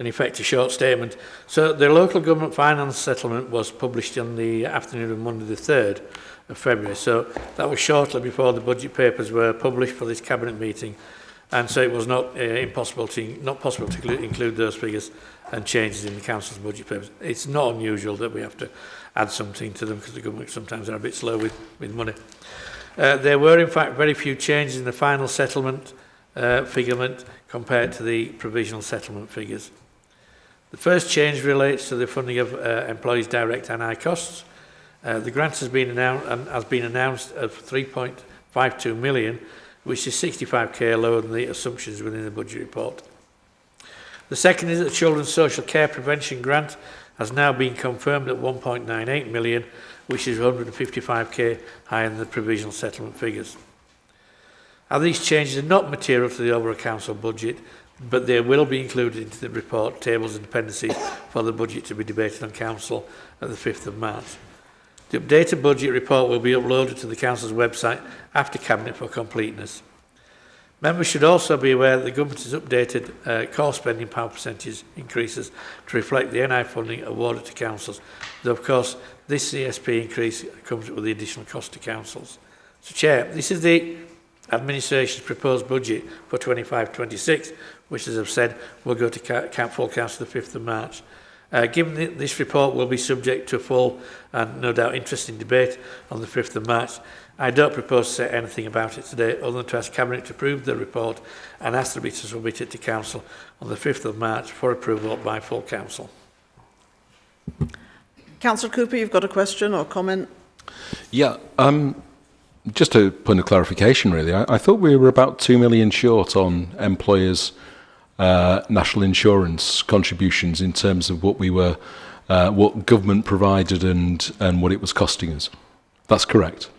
effective short statement. So the local government finance settlement was published on the afternoon of Monday the 3rd of February. So that was shortly before the budget papers were published for this Cabinet meeting. And so it was not possible to include those figures and changes in the council's budget papers. It's not unusual that we have to add something to them because the government sometimes are a bit slow with money. There were in fact very few changes in the final settlement figurement compared to the provisional settlement figures. The first change relates to the funding of employees' direct NI costs. The grant has been announced of 3.52 million, which is 65k lower than the assumptions within the budget report. The second is that the Children's Social Care Prevention Grant has now been confirmed at 1.98 million, which is 155k higher than the provisional settlement figures. Now, these changes are not material to the overall council budget, but they will be included into the report, tables and appendices for the budget to be debated on council at the 5th of March. The updated budget report will be uploaded to the council's website after Cabinet for completeness. Members should also be aware that the government has updated core spending power percentage increases to reflect the NI funding awarded to councils, though of course this CSP increase comes with the additional cost to councils. So Chair, this is the administration's proposed budget for 25-26, which as I've said will go to full council the 5th of March. Given that this report will be subject to a full and no doubt interesting debate on the 5th of March, I don't propose to say anything about it today other than to ask Cabinet to approve the report and ask the to submit it to Council on the 5th of March for approval by full Council. Councillor Cooper, you've got a question or comment? Yeah, just a point of clarification really. I thought we were about 2 million short on employers' national insurance contributions in terms of what we were, what government provided and what it was costing us. That's correct.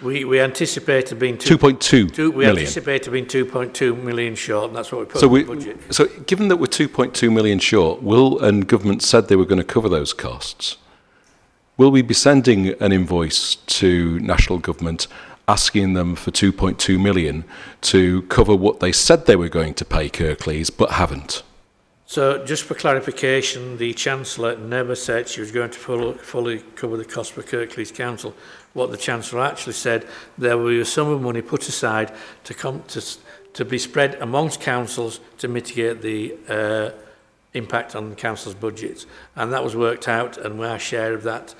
We anticipated being 2.2 million. We anticipated being 2.2 million short, and that's what we put in the budget. So given that we're 2.2 million short, and government said they were going to cover those costs, will we be sending an invoice to national government asking them for 2.2 million to cover what they said they were going to pay Kirklees but haven't? So just for clarification, the Chancellor never said she was going to fully cover the cost for Kirklees Council. What the Chancellor actually said, there was a sum of money put aside to be spread amongst councils to mitigate the impact on the council's budgets. And that was worked out, and our share of that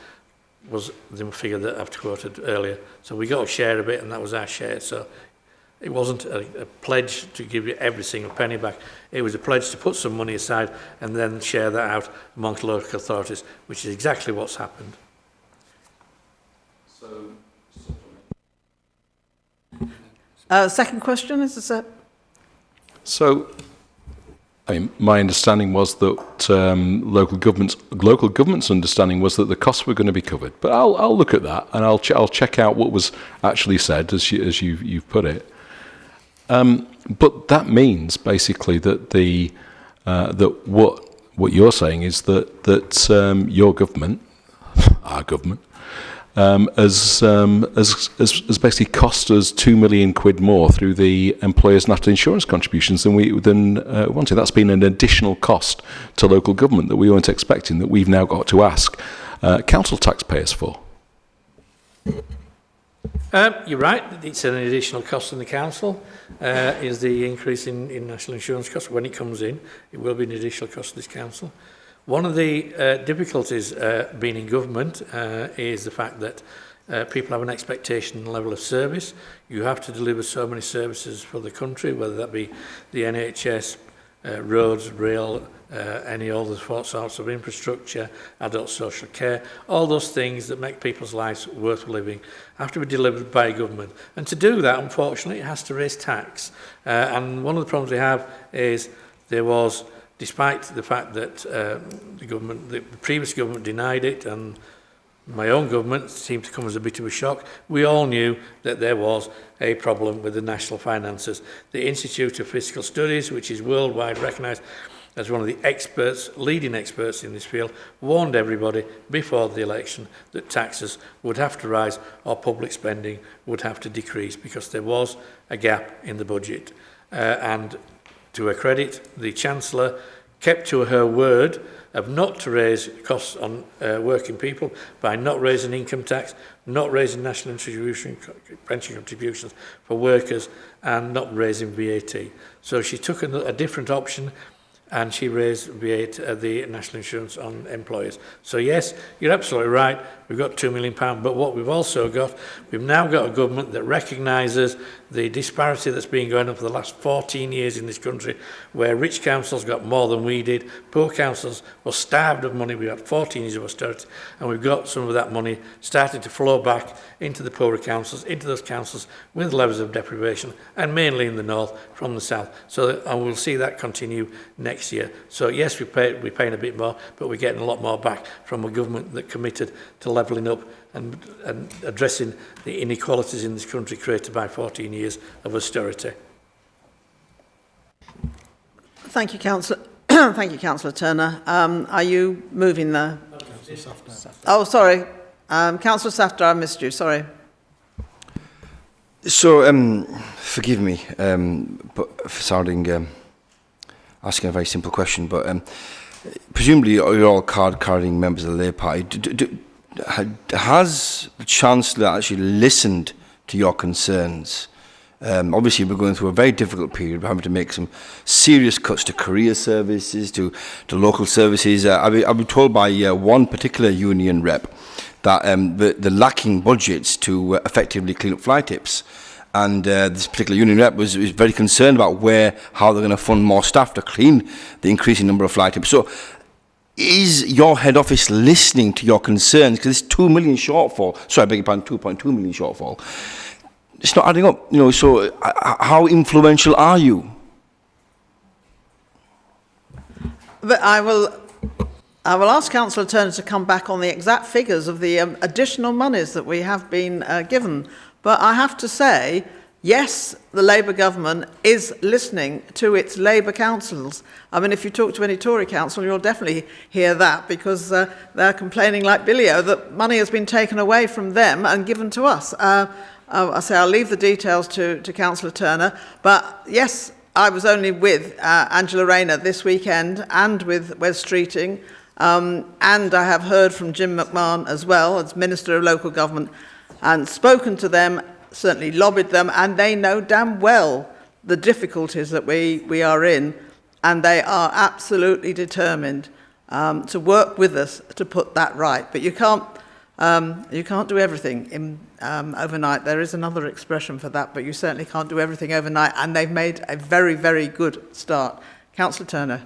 was the figure that I've quoted earlier. So we got a share of it, and that was our share. So it wasn't a pledge to give you every single penny back. It was a pledge to put some money aside and then share that out amongst local authorities, which is exactly what's happened. Second question, is this So, I mean, my understanding was that local government's understanding was that the costs were going to be covered. But I'll look at that and I'll check out what was actually said as you've put it. But that means basically that that what you're saying is that your government, our government, has basically cost us £2 million more through the employers' national insurance contributions than we wanted. That's been an additional cost to local government that we weren't expecting, that we've now got to ask council taxpayers for. You're right, it's an additional cost in the council, is the increase in national insurance costs. When it comes in, it will be an additional cost to this council. One of the difficulties being in government is the fact that people have an expectation level of service. You have to deliver so many services for the country, whether that be the NHS, roads, rail, any other sorts of infrastructure, adult social care, all those things that make people's lives worth living have to be delivered by government. And to do that, unfortunately, it has to raise tax. And one of the problems we have is there was, despite the fact that the previous government denied it and my own government seemed to come as a bit of a shock, we all knew that there was a problem with the national finances. The Institute of Fiscal Studies, which is worldwide recognised as one of the experts, leading experts in this field, warned everybody before the election that taxes would have to rise or public spending would have to decrease because there was a gap in the budget. And to her credit, the Chancellor kept to her word of not to raise costs on working people by not raising income tax, not raising national pension contributions for workers, and not raising VAT. So she took a different option, and she raised VAT, the national insurance on employers. So yes, you're absolutely right, we've got £2 million, but what we've also got, we've now got a government that recognises the disparity that's been going on for the last 14 years in this country, where rich councils got more than we did, poor councils were starved of money. We had 14 years of austerity, and we've got some of that money starting to flow back into the poorer councils, into those councils with levels of deprivation, and mainly in the north from the south. So and we'll see that continue next year. So yes, we're paying a bit more, but we're getting a lot more back from a government that committed to levelling up and addressing the inequalities in this country created by 14 years of austerity. Thank you, Councillor. Thank you, Councillor Turner. Are you moving the... Oh, sorry. Councillor Safdar, I missed you. Sorry. So, forgive me but for sounding, asking a very simple question, but presumably you're all card-carrying members of the Labour Party. Has the Chancellor actually listened to your concerns? Obviously, we're going through a very difficult period. We're having to make some serious cuts to career services, to local services. I've been told by one particular union rep that the lacking budgets to effectively clean up fly tips. And this particular union rep was very concerned about how they're going to fund more staff to clean the increasing number of fly tips. So, is your head office listening to your concerns? Because this 2 million shortfall, sorry, I beg your pardon, 2.2 million shortfall, it's not adding up. So how influential are you? But I will ask Councillor Turner to come back on the exact figures of the additional monies that we have been given. But I have to say, yes, the Labour government is listening to its Labour councils. I mean, if you talk to any Tory council, you'll definitely hear that, because they're complaining like Billio that money has been taken away from them and given to us. I'll leave the details to Councillor Turner. But yes, I was only with Angela Rayner this weekend and with Wes Streeting. And I have heard from Jim McMahon as well, as Minister of Local Government, and spoken to them, certainly lobbied them, and they know damn well the difficulties that we are in, and they are absolutely determined to work with us to put that right. But you can't do everything overnight. There is another expression for that, but you certainly can't do everything overnight, and they've made a very, very good start. Councillor Turner.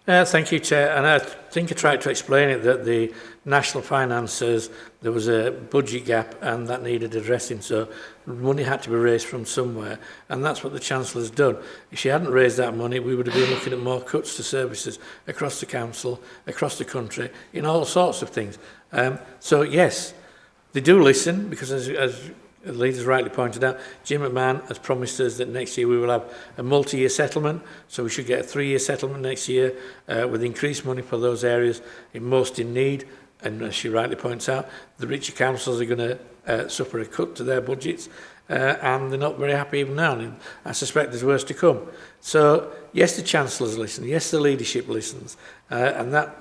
Thank you, Chair. And I think I tried to explain it, that the national finances, there was a budget gap and that needed addressing. So money had to be raised from somewhere. And that's what the Chancellor's done. If she hadn't raised that money, we would have been looking at more cuts to services across the council, across the country, in all sorts of things. So yes, they do listen, because as the leaders rightly pointed out, Jim McMahon has promised us that next year we will have a multi-year settlement, so we should get a 3-year settlement next year with increased money for those areas most in need. And as she rightly points out, the richer councils are going to suffer a cut to their budgets, and they're not very happy even now, and I suspect there's worse to come. So yes, the Chancellor's listened, yes, the leadership listens, and that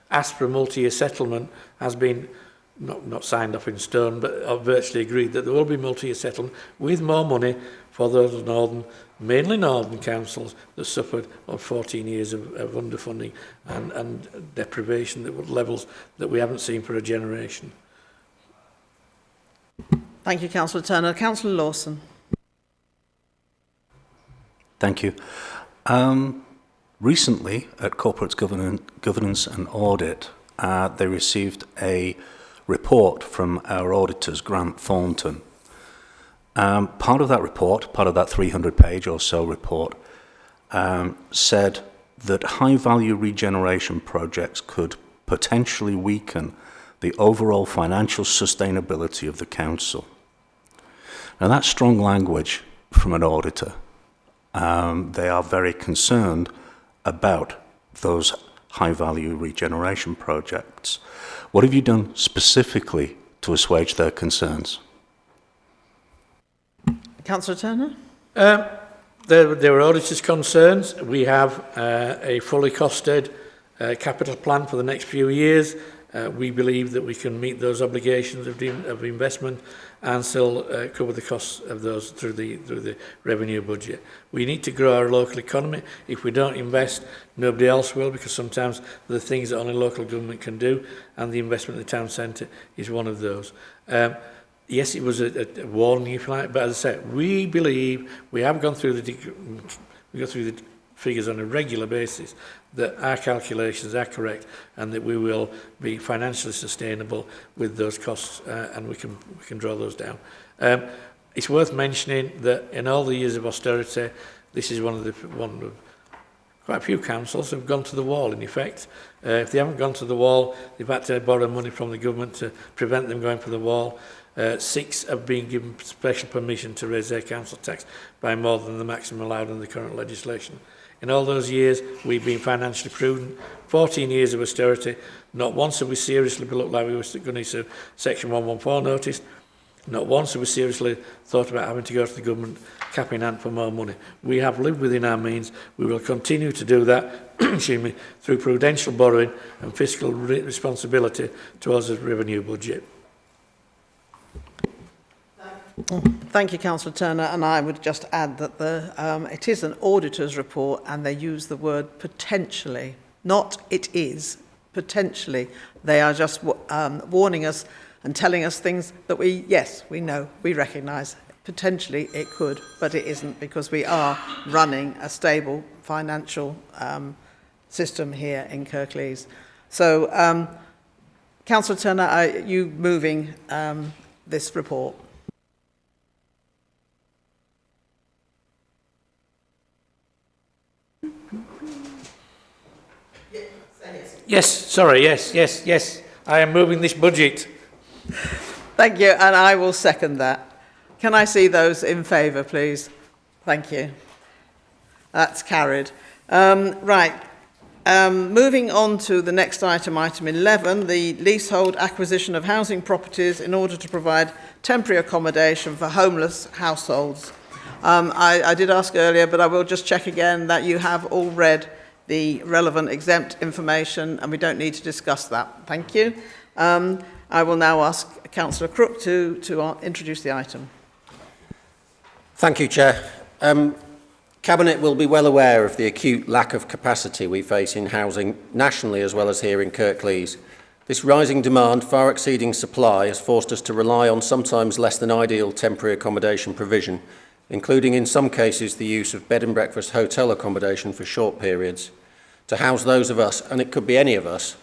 ask for a multi-year settlement has been not signed off in stone, but virtually agreed that there will be multi-year settlement with more money for those mainly northern councils that suffered on 14 years of underfunding and deprivation at levels that we haven't seen for a generation. Thank you, Councillor Turner. Councillor Lawson. Thank you. Recently, at Corporate Governance and Audit, they received a report from our auditors, Grant Thornton. Part of that report, part of that 300-page or so report, said that high-value regeneration projects could potentially weaken the overall financial sustainability of the council. Now, that's strong language from an auditor. They are very concerned about those high-value regeneration projects. What have you done specifically to assuage their concerns? Councillor Turner? There were auditors' concerns. We have a fully costed capital plan for the next few years. We believe that we can meet those obligations of investment and still cover the costs of those through the revenue budget. We need to grow our local economy. If we don't invest, nobody else will, because sometimes there are things that only local government can do, and the investment in the town centre is one of those. Yes, it was a warning, if you like, but as I said, we believe we have gone through the figures on a regular basis, that our calculations are correct and that we will be financially sustainable with those costs, and we can draw those down. It's worth mentioning that in all the years of austerity, this is one of quite a few councils have gone to the wall, in effect. If they haven't gone to the wall, they've had to borrow money from the government to prevent them going for the wall. 6 have been given special permission to raise their council tax by more than the maximum allowed in the current legislation. In all those years, we've been financially prudent. 14 years of austerity. Not once have we seriously looked like we were going to issue Section 114 notice. Not once have we seriously thought about having to go to the government cap in hand for more money. We have lived within our means. We will continue to do that excuse me, through prudential borrowing and fiscal responsibility towards the revenue budget. Thank you, Councillor Turner, and I would just add that it is an auditor's report and they use the word potentially, not it is, potentially. They are just warning us and telling us things that we know, we recognise. Potentially it could, but it isn't, because we are running a stable financial system here in Kirklees. So, Councillor Turner, are you moving this report? Yes, I am moving this budget. Thank you, and I will second that. Can I see those in favour, please? Thank you. That's carried. Moving on to the next item, item 11, the leasehold acquisition of housing properties in order to provide temporary accommodation for homeless households. I did ask earlier, but I will just check again that you have all read the relevant exempt information and we don't need to discuss that. Thank you. I will now ask Councillor Crook to introduce the item. Thank you, Chair. Cabinet will be well aware of the acute lack of capacity we face in housing nationally as well as here in Kirklees. This rising demand, far exceeding supply, has forced us to rely on sometimes less than ideal temporary accommodation provision, including in some cases the use of bed and breakfast hotel accommodation for short periods, to house those of us, and it could be any of us,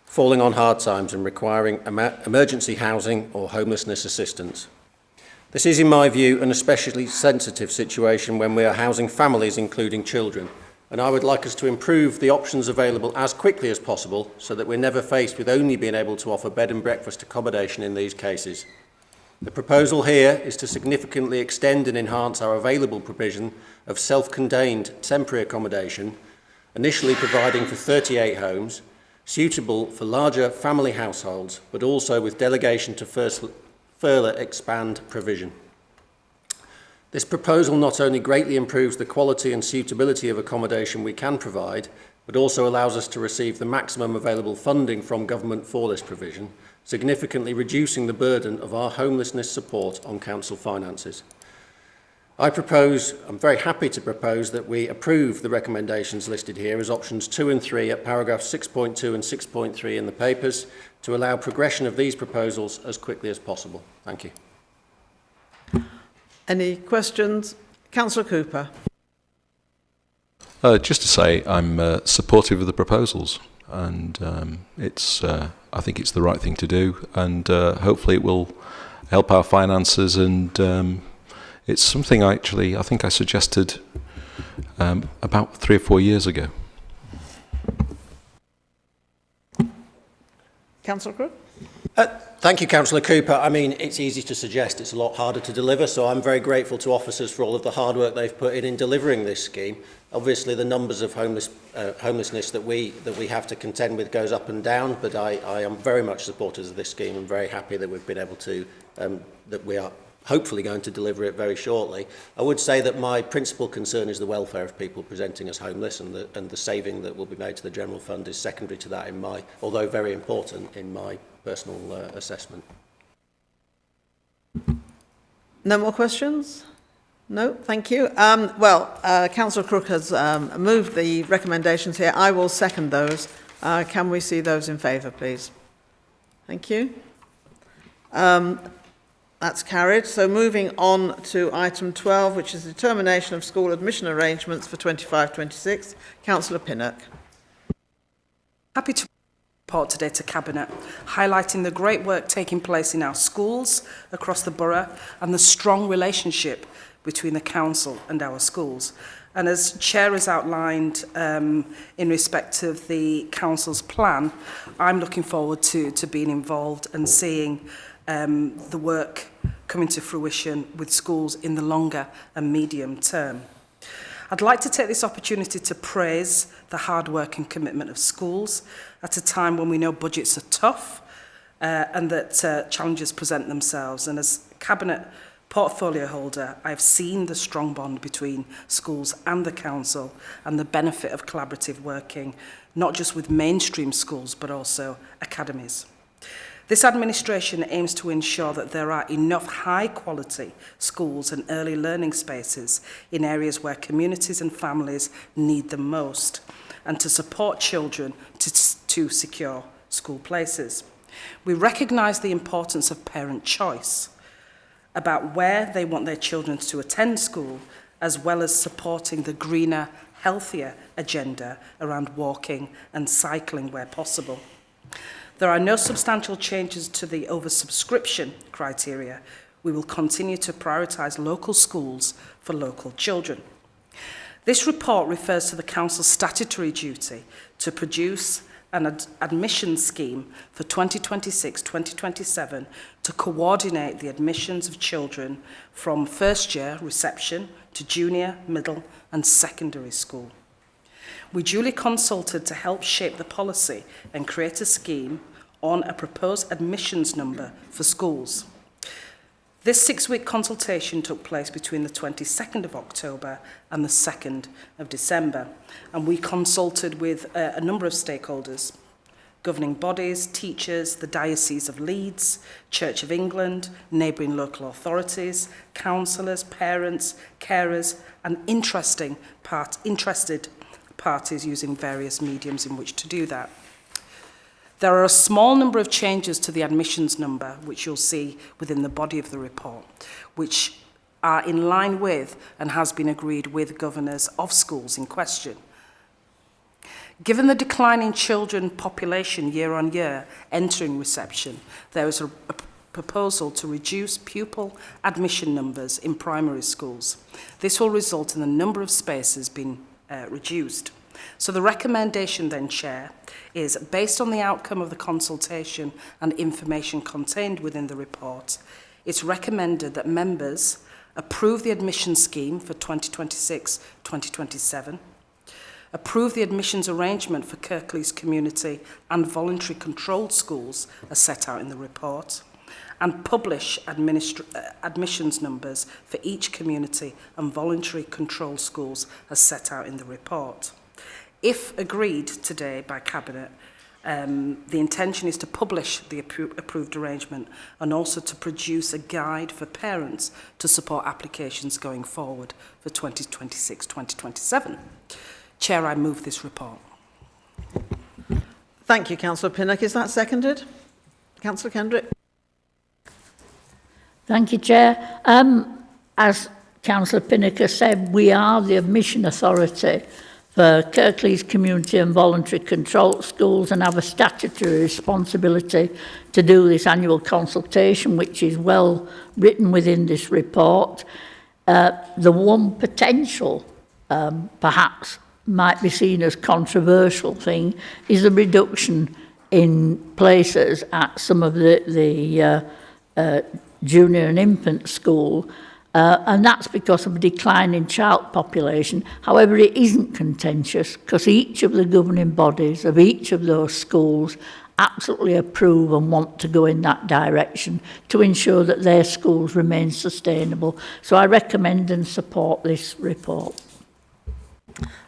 falling on hard times and requiring emergency housing or homelessness assistance. This is, in my view, an especially sensitive situation when we are housing families, including children, and I would like us to improve the options available as quickly as possible so that we're never faced with only being able to offer bed and breakfast accommodation in these cases. The proposal here is to significantly extend and enhance our available provision of self-contained temporary accommodation, initially providing for 38 homes, suitable for larger family households, but also with delegation to further expand provision. This proposal not only greatly improves the quality and suitability of accommodation we can provide, but also allows us to receive the maximum available funding from government for this provision, significantly reducing the burden of our homelessness support on council finances. I'm very happy to propose that we approve the recommendations listed here as options 2 and 3 at paragraphs 6.2 and 6.3 in the papers to allow progression of these proposals as quickly as possible. Thank you. Any questions? Councillor Cooper. Just to say, I'm supportive of the proposals, and I think it's the right thing to do, and hopefully it will help our finances. And it's something I think I suggested about 3 or 4 years ago. Councillor Crook. Thank you, Councillor Cooper. I mean, it's easy to suggest, it's a lot harder to deliver, so I'm very grateful to officers for all of the hard work they've put in delivering this scheme. Obviously, the numbers of homelessness that we have to contend with goes up and down, but I am very much supporters of this scheme and very happy that we've been able to, that we are hopefully going to deliver it very shortly. I would say that my principal concern is the welfare of people presenting as homeless, and the saving that will be made to the general fund is secondary to that, although very important in my personal assessment. No more questions? No, thank you. Councillor Crook has moved the recommendations here. I will second those. Can we see those in favour, please? Thank you. That's carried. So moving on to item 12, which is determination of school admission arrangements for 25-26. Councillor Pinnock. Happy to report today to Cabinet, highlighting the great work taking place in our schools across the borough and the strong relationship between the council and our schools. And as Chair has outlined in respect of the council's plan, I'm looking forward to being involved and seeing the work coming to fruition with schools in the longer and medium term. I'd like to take this opportunity to praise the hard work and commitment of schools at a time when we know budgets are tough and that challenges present themselves. And as Cabinet portfolio holder, I've seen the strong bond between schools and the council and the benefit of collaborative working, not just with mainstream schools, but also academies. This administration aims to ensure that there are enough high-quality schools and early learning spaces in areas where communities and families need them most, and to support children to secure school places. We recognise the importance of parent choice about where they want their children to attend school, as well as supporting the greener, healthier agenda around walking and cycling where possible. There are no substantial changes to the oversubscription criteria. We will continue to prioritise local schools for local children. This report refers to the Council's statutory duty to produce an admission scheme for 2026-2027 to coordinate the admissions of children from first year reception to junior, middle and secondary school. We duly consulted to help shape the policy and create a scheme on a proposed admissions number for schools. This 6-week consultation took place between the 22nd of October and the 2nd of December, and we consulted with a number of stakeholders: governing bodies, teachers, the Diocese of Leeds, Church of England, neighbouring local authorities, councillors, parents, carers, and interested parties using various mediums in which to do that. There are a small number of changes to the admissions number, which you'll see within the body of the report, which are in line with and has been agreed with governors of schools in question. Given the declining children population year on year entering reception, there is a proposal to reduce pupil admission numbers in primary schools. This will result in the number of spaces being reduced. So the recommendation then, Chair, is based on the outcome of the consultation and information contained within the report, it's recommended that members approve the admission scheme for 2026-2027, approve the admissions arrangement for Kirklees community and voluntary controlled schools as set out in the report, and publish admissions numbers for each community and voluntary controlled schools as set out in the report. If agreed today by Cabinet, the intention is to publish the approved arrangement and also to produce a guide for parents to support applications going forward for 2026-2027. Chair, I move this report. Thank you, Councillor Pinnock. Is that seconded? Councillor Kendrick? Thank you, Chair. As Councillor Pinnock has said, we are the admission authority for Kirklees community and voluntary controlled schools and have a statutory responsibility to do this annual consultation, which is well written within this report. The one potential, perhaps, might be seen as controversial thing is the reduction in places at some of the junior and infant school, and that's because of a decline in child population. However, it isn't contentious because each of the governing bodies of each of those schools absolutely approve and want to go in that direction to ensure that their schools remain sustainable. So I recommend and support this report.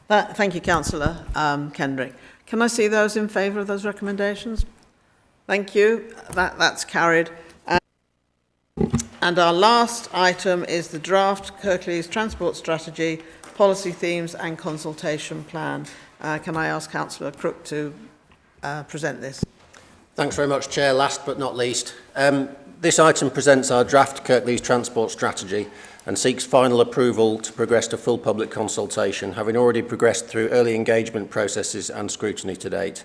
Thank you, Councillor Kendrick. Can I see those in favour of those recommendations? Thank you. That's carried. And our last item is the draft Kirklees Transport Strategy, Policy Themes and Consultation Plan. Can I ask Councillor Crook to present this? Thanks very much, Chair. Last but not least, this item presents our draft Kirklees Transport Strategy and seeks final approval to progress to full public consultation, having already progressed through early engagement processes and scrutiny to date.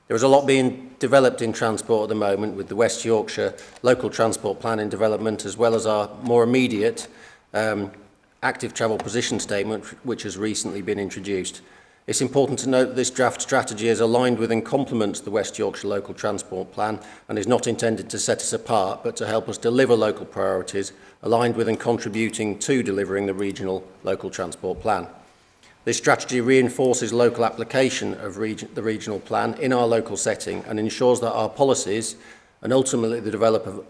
There is a lot being developed in transport at the moment, with the West Yorkshire Local Transport Plan in development, as well as our more immediate active travel position statement, which has recently been introduced. It's important to note that this draft strategy is aligned with and complements the West Yorkshire Local Transport Plan and is not intended to set us apart, but to help us deliver local priorities, aligned with and contributing to delivering the regional local transport plan. This strategy reinforces local application of the regional plan in our local setting and ensures that our policies and ultimately the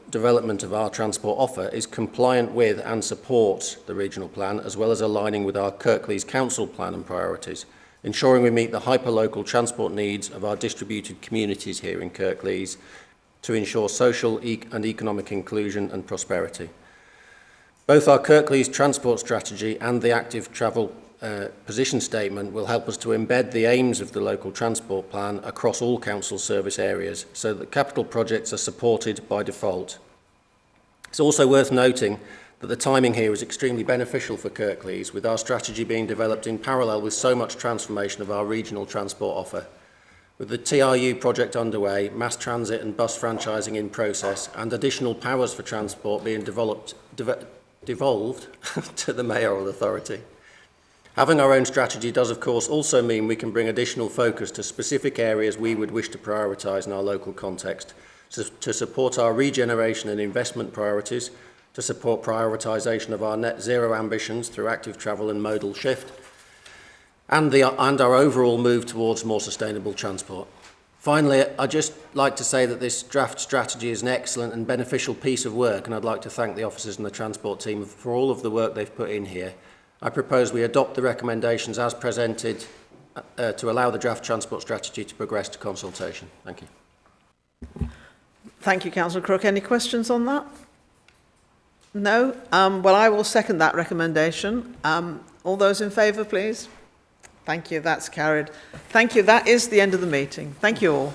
development of our transport offer is compliant with and supports the regional plan, as well as aligning with our Kirklees Council plan and priorities, ensuring we meet the hyper-local transport needs of our distributed communities here in Kirklees to ensure social and economic inclusion and prosperity. Both our Kirklees Transport Strategy and the Active Travel Position Statement will help us to embed the aims of the local transport plan across all council service areas so that capital projects are supported by default. It's also worth noting that the timing here is extremely beneficial for Kirklees, with our strategy being developed in parallel with so much transformation of our regional transport offer. With the TRU project underway, mass transit and bus franchising in process, and additional powers for transport being devolved to the mayoral authority. Having our own strategy does, of course, also mean we can bring additional focus to specific areas we would wish to prioritise in our local context, to support our regeneration and investment priorities, to support prioritisation of our net zero ambitions through active travel and modal shift, and our overall move towards more sustainable transport. Finally, I'd just like to say that this draft strategy is an excellent and beneficial piece of work, and I'd like to thank the officers and the transport team for all of the work they've put in here. I propose we adopt the recommendations as presented to allow the draft transport strategy to progress to consultation. Thank you. Thank you, Councillor Crook. Any questions on that? No? Well, I will second that recommendation. All those in favour, please? Thank you. That's carried. Thank you. That is the end of the meeting. Thank you all.